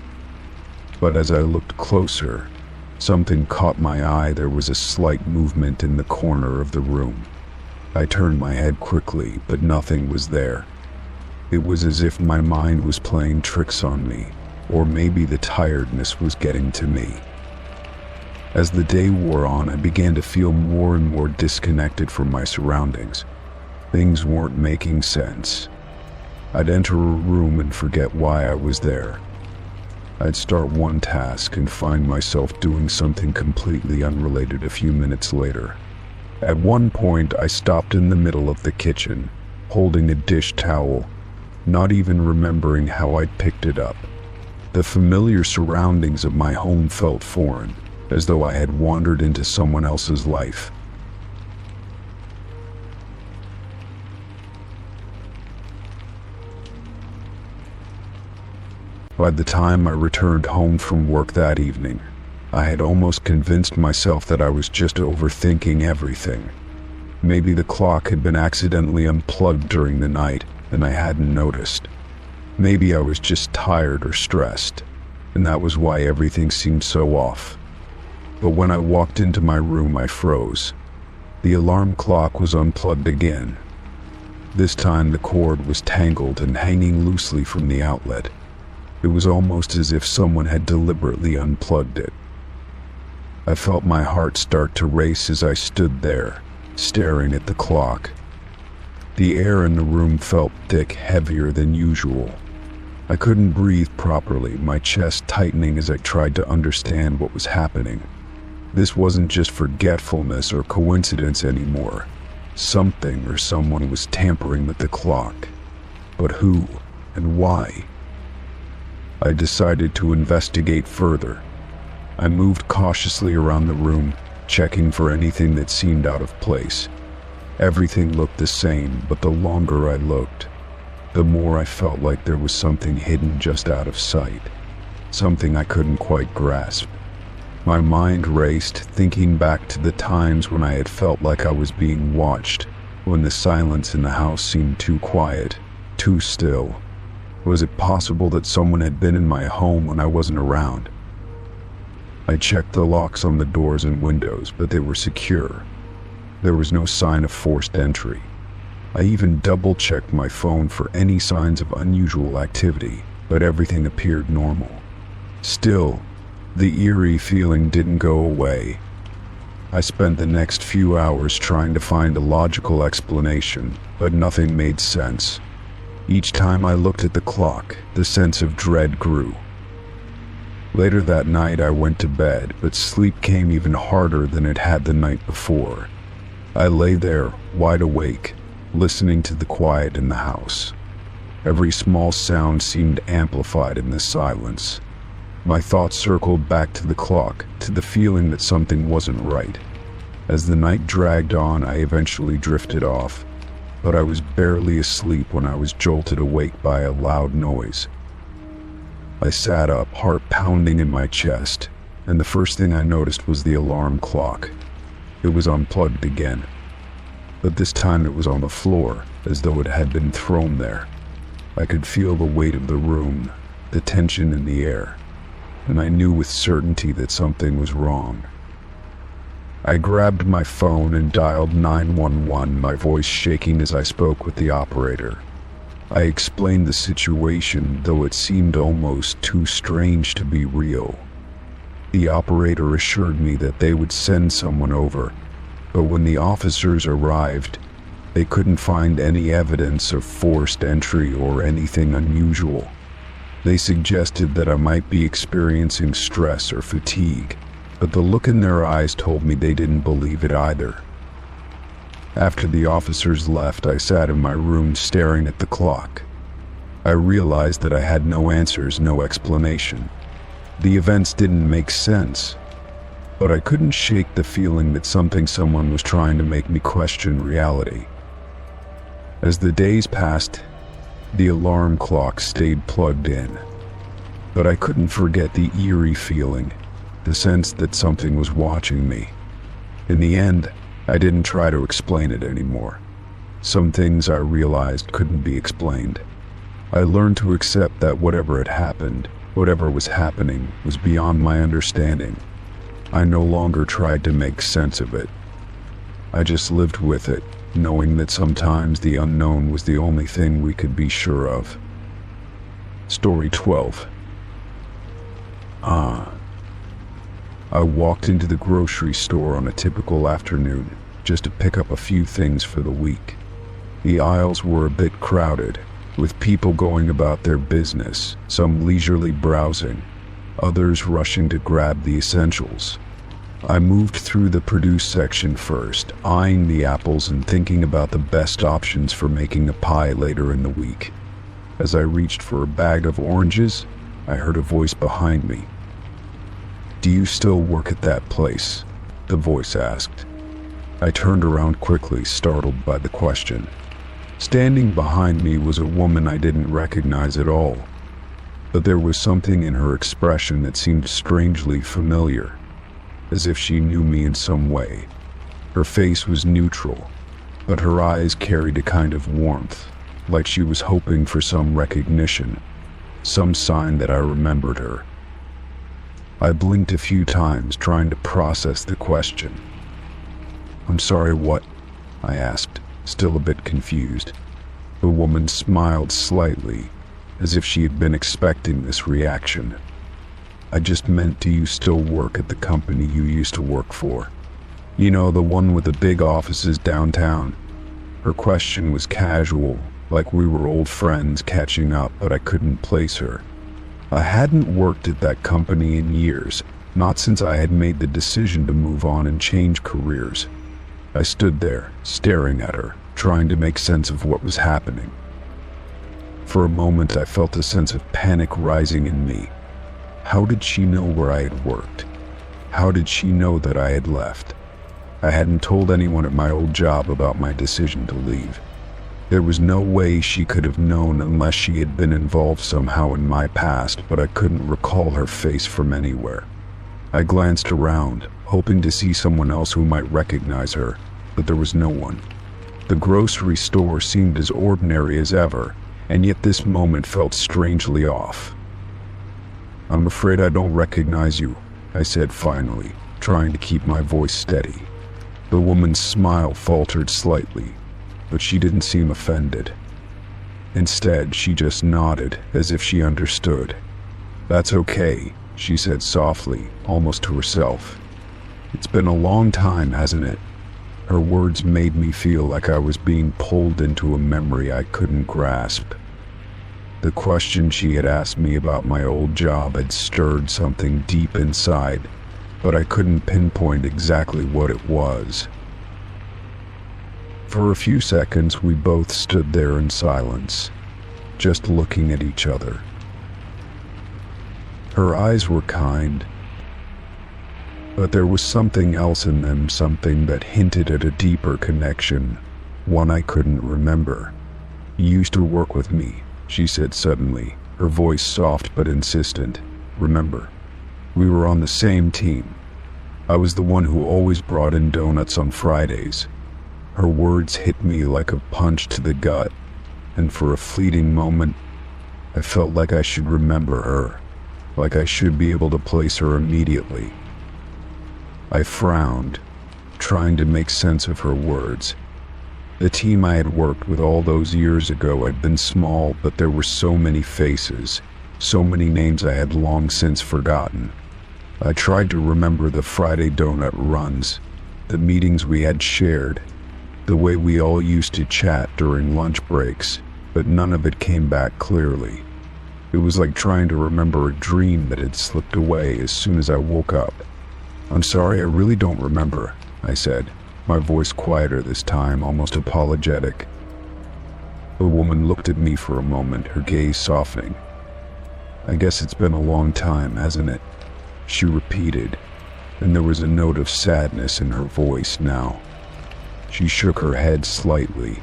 But as I looked closer, something caught my eye. There was a slight movement in the corner of the room. I turned my head quickly, but nothing was there. It was as if my mind was playing tricks on me, or maybe the tiredness was getting to me. As the day wore on, I began to feel more and more disconnected from my surroundings. Things weren't making sense. I'd enter a room and forget why I was there. I'd start one task and find myself doing something completely unrelated a few minutes later. At one point, I stopped in the middle of the kitchen, holding a dish towel, not even remembering how I'd picked it up. The familiar surroundings of my home felt foreign, as though I had wandered into someone else's life. By the time I returned home from work that evening, I had almost convinced myself that I was just overthinking everything. Maybe the clock had been accidentally unplugged during the night and I hadn't noticed. Maybe I was just tired or stressed, and that was why everything seemed so off. But when I walked into my room, I froze. The alarm clock was unplugged again. This time the cord was tangled and hanging loosely from the outlet. It was almost as if someone had deliberately unplugged it. I felt my heart start to race as I stood there, staring at the clock. The air in the room felt thick, heavier than usual. I couldn't breathe properly, my chest tightening as I tried to understand what was happening. This wasn't just forgetfulness or coincidence anymore. Something or someone was tampering with the clock. But who and why? I decided to investigate further. I moved cautiously around the room, checking for anything that seemed out of place. Everything looked the same, but the longer I looked, the more I felt like there was something hidden just out of sight. Something I couldn't quite grasp. My mind raced, thinking back to the times when I had felt like I was being watched, when the silence in the house seemed too quiet, too still. Was it possible that someone had been in my home when I wasn't around? I checked the locks on the doors and windows, but they were secure. There was no sign of forced entry. I even double-checked my phone for any signs of unusual activity, but everything appeared normal. Still, the eerie feeling didn't go away. I spent the next few hours trying to find a logical explanation, but nothing made sense. Each time I looked at the clock, the sense of dread grew. Later that night I went to bed, but sleep came even harder than it had the night before. I lay there, wide awake, listening to the quiet in the house. Every small sound seemed amplified in the silence. My thoughts circled back to the clock, to the feeling that something wasn't right. As the night dragged on, I eventually drifted off, but I was barely asleep when I was jolted awake by a loud noise. I sat up, heart pounding in my chest, and the first thing I noticed was the alarm clock. It was unplugged again, but this time it was on the floor, as though it had been thrown there. I could feel the weight of the room, the tension in the air, and I knew with certainty that something was wrong. I grabbed my phone and dialed 911, my voice shaking as I spoke with the operator. I explained the situation, though it seemed almost too strange to be real. The operator assured me that they would send someone over, but when the officers arrived, they couldn't find any evidence of forced entry or anything unusual. They suggested that I might be experiencing stress or fatigue, but the look in their eyes told me they didn't believe it either. After the officers left, I sat in my room staring at the clock. I realized that I had no answers, no explanation. The events didn't make sense, but I couldn't shake the feeling that someone was trying to make me question reality. As the days passed, the alarm clock stayed plugged in, but I couldn't forget the eerie feeling, the sense that something was watching me. In the end, I didn't try to explain it anymore. Some things I realized couldn't be explained. I learned to accept that whatever had happened, whatever was happening, was beyond my understanding. I no longer tried to make sense of it. I just lived with it, knowing that sometimes the unknown was the only thing we could be sure of. Story 12. I walked into the grocery store on a typical afternoon, just to pick up a few things for the week. The aisles were a bit crowded, with people going about their business, some leisurely browsing, others rushing to grab the essentials. I moved through the produce section first, eyeing the apples and thinking about the best options for making a pie later in the week. As I reached for a bag of oranges, I heard a voice behind me. "Do you still work at that place?" the voice asked. I turned around quickly, startled by the question. Standing behind me was a woman I didn't recognize at all, but there was something in her expression that seemed strangely familiar, as if she knew me in some way. Her face was neutral, but her eyes carried a kind of warmth, like she was hoping for some recognition, some sign that I remembered her. I blinked a few times, trying to process the question. "I'm sorry, what?" I asked, still a bit confused. The woman smiled slightly, as if she had been expecting this reaction. "I just meant, do you still work at the company you used to work for? You know, the one with the big offices downtown?" Her question was casual, like we were old friends catching up, but I couldn't place her. I hadn't worked at that company in years, not since I had made the decision to move on and change careers. I stood there, staring at her, trying to make sense of what was happening. For a moment, I felt a sense of panic rising in me. How did she know where I had worked? How did she know that I had left? I hadn't told anyone at my old job about my decision to leave. There was no way she could have known unless she had been involved somehow in my past, but I couldn't recall her face from anywhere. I glanced around, hoping to see someone else who might recognize her, but there was no one. The grocery store seemed as ordinary as ever, and yet this moment felt strangely off. "I'm afraid I don't recognize you," I said finally, trying to keep my voice steady. The woman's smile faltered slightly, but she didn't seem offended. Instead, she just nodded, as if she understood. "That's okay," she said softly, almost to herself. "It's been a long time, hasn't it?" Her words made me feel like I was being pulled into a memory I couldn't grasp. The question she had asked me about my old job had stirred something deep inside, but I couldn't pinpoint exactly what it was. For a few seconds, we both stood there in silence, just looking at each other. Her eyes were kind, but there was something else in them, something that hinted at a deeper connection, one I couldn't remember. "You used to work with me," she said suddenly, her voice soft but insistent. "Remember? We were on the same team. I was the one who always brought in donuts on Fridays." Her words hit me like a punch to the gut, and for a fleeting moment, I felt like I should remember her, like I should be able to place her immediately. I frowned, trying to make sense of her words. The team I had worked with all those years ago had been small, but there were so many faces, so many names I had long since forgotten. I tried to remember the Friday donut runs, the meetings we had shared, the way we all used to chat during lunch breaks, but none of it came back clearly. It was like trying to remember a dream that had slipped away as soon as I woke up. "I'm sorry, I really don't remember," I said, my voice quieter this time, almost apologetic. The woman looked at me for a moment, her gaze softening. "I guess it's been a long time, hasn't it?" she repeated, and there was a note of sadness in her voice now. She shook her head slightly,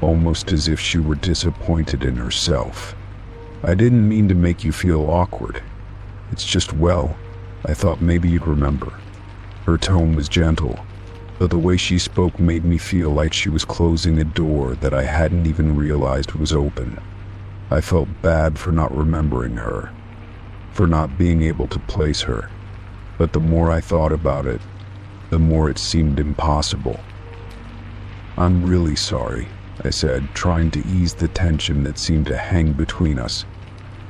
almost as if she were disappointed in herself. "I didn't mean to make you feel awkward. It's just, well, I thought maybe you'd remember." Her tone was gentle, but the way she spoke made me feel like she was closing a door that I hadn't even realized was open. I felt bad for not remembering her, for not being able to place her, but the more I thought about it, the more it seemed impossible. "I'm really sorry," I said, trying to ease the tension that seemed to hang between us.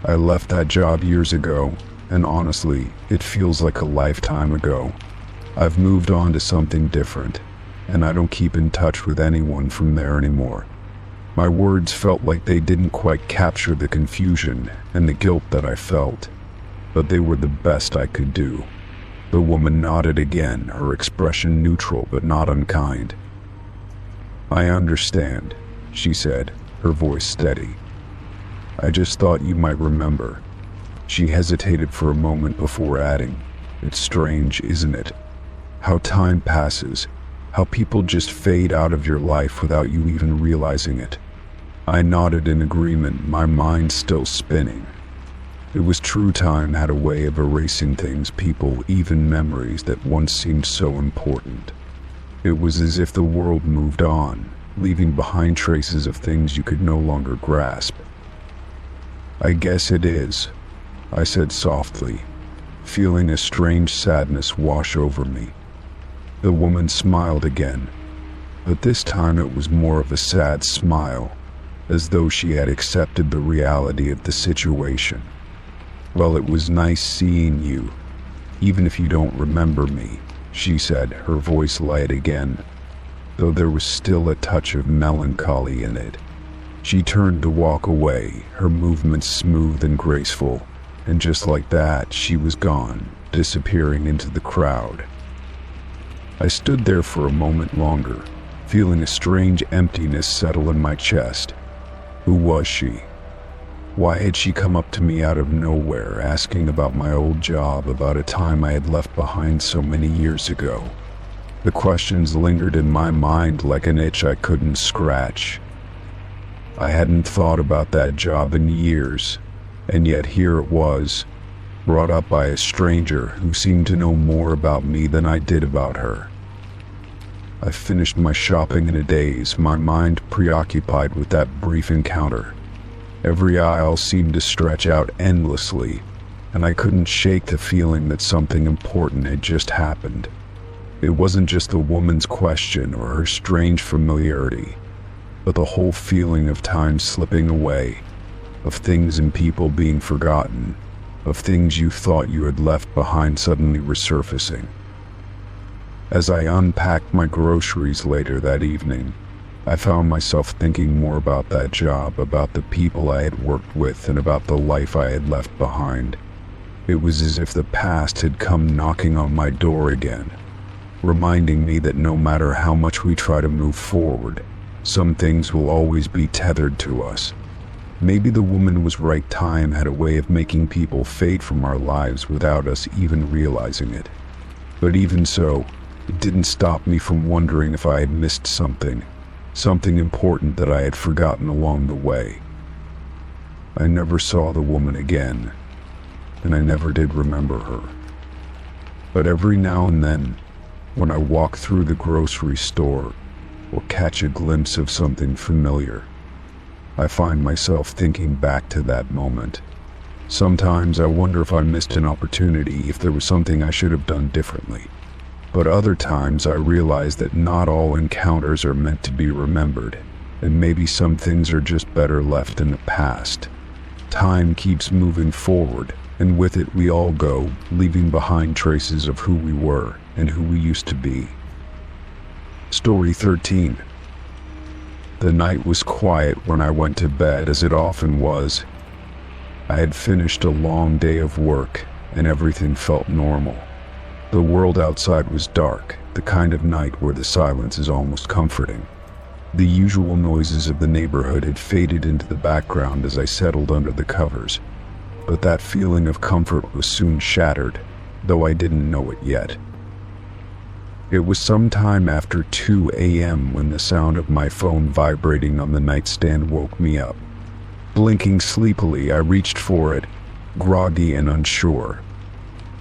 "I left that job years ago, and honestly, it feels like a lifetime ago. I've moved on to something different, and I don't keep in touch with anyone from there anymore." My words felt like they didn't quite capture the confusion and the guilt that I felt, but they were the best I could do. The woman nodded again, her expression neutral but not unkind. "I understand," she said, her voice steady. "I just thought you might remember." She hesitated for a moment before adding, "It's strange, isn't it? How time passes, how people just fade out of your life without you even realizing it." I nodded in agreement, my mind still spinning. It was true, time had a way of erasing things, people, even memories that once seemed so important. It was as if the world moved on, leaving behind traces of things you could no longer grasp. "I guess it is," I said softly, feeling a strange sadness wash over me. The woman smiled again, but this time it was more of a sad smile, as though she had accepted the reality of the situation. "Well, it was nice seeing you, even if you don't remember me," she said, her voice light again, though there was still a touch of melancholy in it. She turned to walk away, her movements smooth and graceful, and just like that, she was gone, disappearing into the crowd. I stood there for a moment longer, feeling a strange emptiness settle in my chest. Who was she? Why had she come up to me out of nowhere, asking about my old job, about a time I had left behind so many years ago? The questions lingered in my mind like an itch I couldn't scratch. I hadn't thought about that job in years, and yet here it was, brought up by a stranger who seemed to know more about me than I did about her. I finished my shopping in a daze, my mind preoccupied with that brief encounter. Every aisle seemed to stretch out endlessly, and I couldn't shake the feeling that something important had just happened. It wasn't just the woman's question or her strange familiarity, but the whole feeling of time slipping away, of things and people being forgotten, of things you thought you had left behind suddenly resurfacing. As I unpacked my groceries later that evening, I found myself thinking more about that job, about the people I had worked with, and about the life I had left behind. It was as if the past had come knocking on my door again, reminding me that no matter how much we try to move forward, some things will always be tethered to us. Maybe the woman was right. Time had a way of making people fade from our lives without us even realizing it. But even so, it didn't stop me from wondering if I had missed something important that I had forgotten along the way. I never saw the woman again, and I never did remember her. But every now and then, when I walk through the grocery store or catch a glimpse of something familiar, I find myself thinking back to that moment. Sometimes I wonder if I missed an opportunity, if there was something I should have done differently. But other times I realize that not all encounters are meant to be remembered, and maybe some things are just better left in the past. Time keeps moving forward, and with it we all go, leaving behind traces of who we were and who we used to be. Story 13. The night was quiet when I went to bed, as it often was. I had finished a long day of work, and everything felt normal. The world outside was dark, the kind of night where the silence is almost comforting. The usual noises of the neighborhood had faded into the background as I settled under the covers, but that feeling of comfort was soon shattered, though I didn't know it yet. It was sometime after 2 a.m. when the sound of my phone vibrating on the nightstand woke me up. Blinking sleepily, I reached for it, groggy and unsure.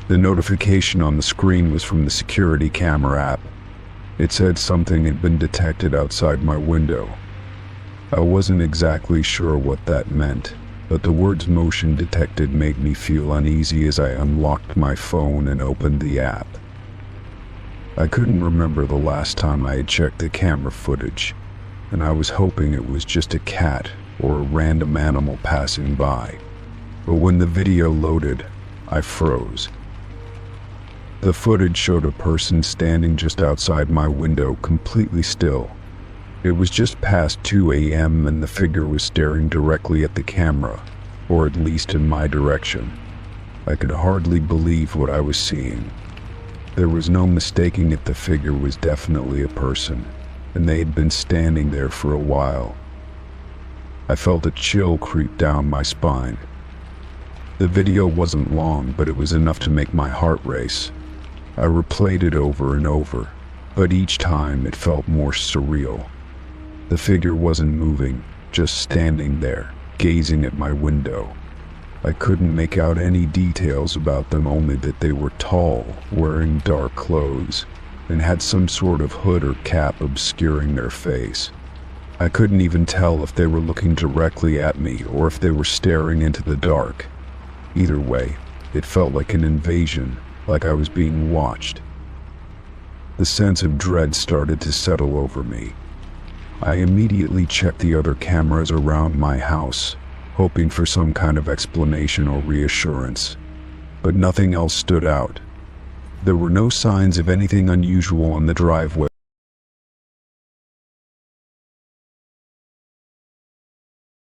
The notification on the screen was from the security camera app. It said something had been detected outside my window. I wasn't exactly sure what that meant, but the words "motion detected" made me feel uneasy as I unlocked my phone and opened the app. I couldn't remember the last time I had checked the camera footage, and I was hoping it was just a cat or a random animal passing by. But when the video loaded, I froze. The footage showed a person standing just outside my window, completely still. It was just past 2 a.m. and the figure was staring directly at the camera, or at least in my direction. I could hardly believe what I was seeing. There was no mistaking it. The figure was definitely a person, and they had been standing there for a while. I felt a chill creep down my spine. The video wasn't long, but it was enough to make my heart race. I replayed it over and over, but each time it felt more surreal. The figure wasn't moving, just standing there, gazing at my window. I couldn't make out any details about them, only that they were tall, wearing dark clothes. and had some sort of hood or cap obscuring their face. I couldn't even tell if they were looking directly at me or if they were staring into the dark. Either way, it felt like an invasion, like I was being watched. The sense of dread started to settle over me. I immediately checked the other cameras around my house, hoping for some kind of explanation or reassurance. But nothing else stood out. There were no signs of anything unusual on the driveway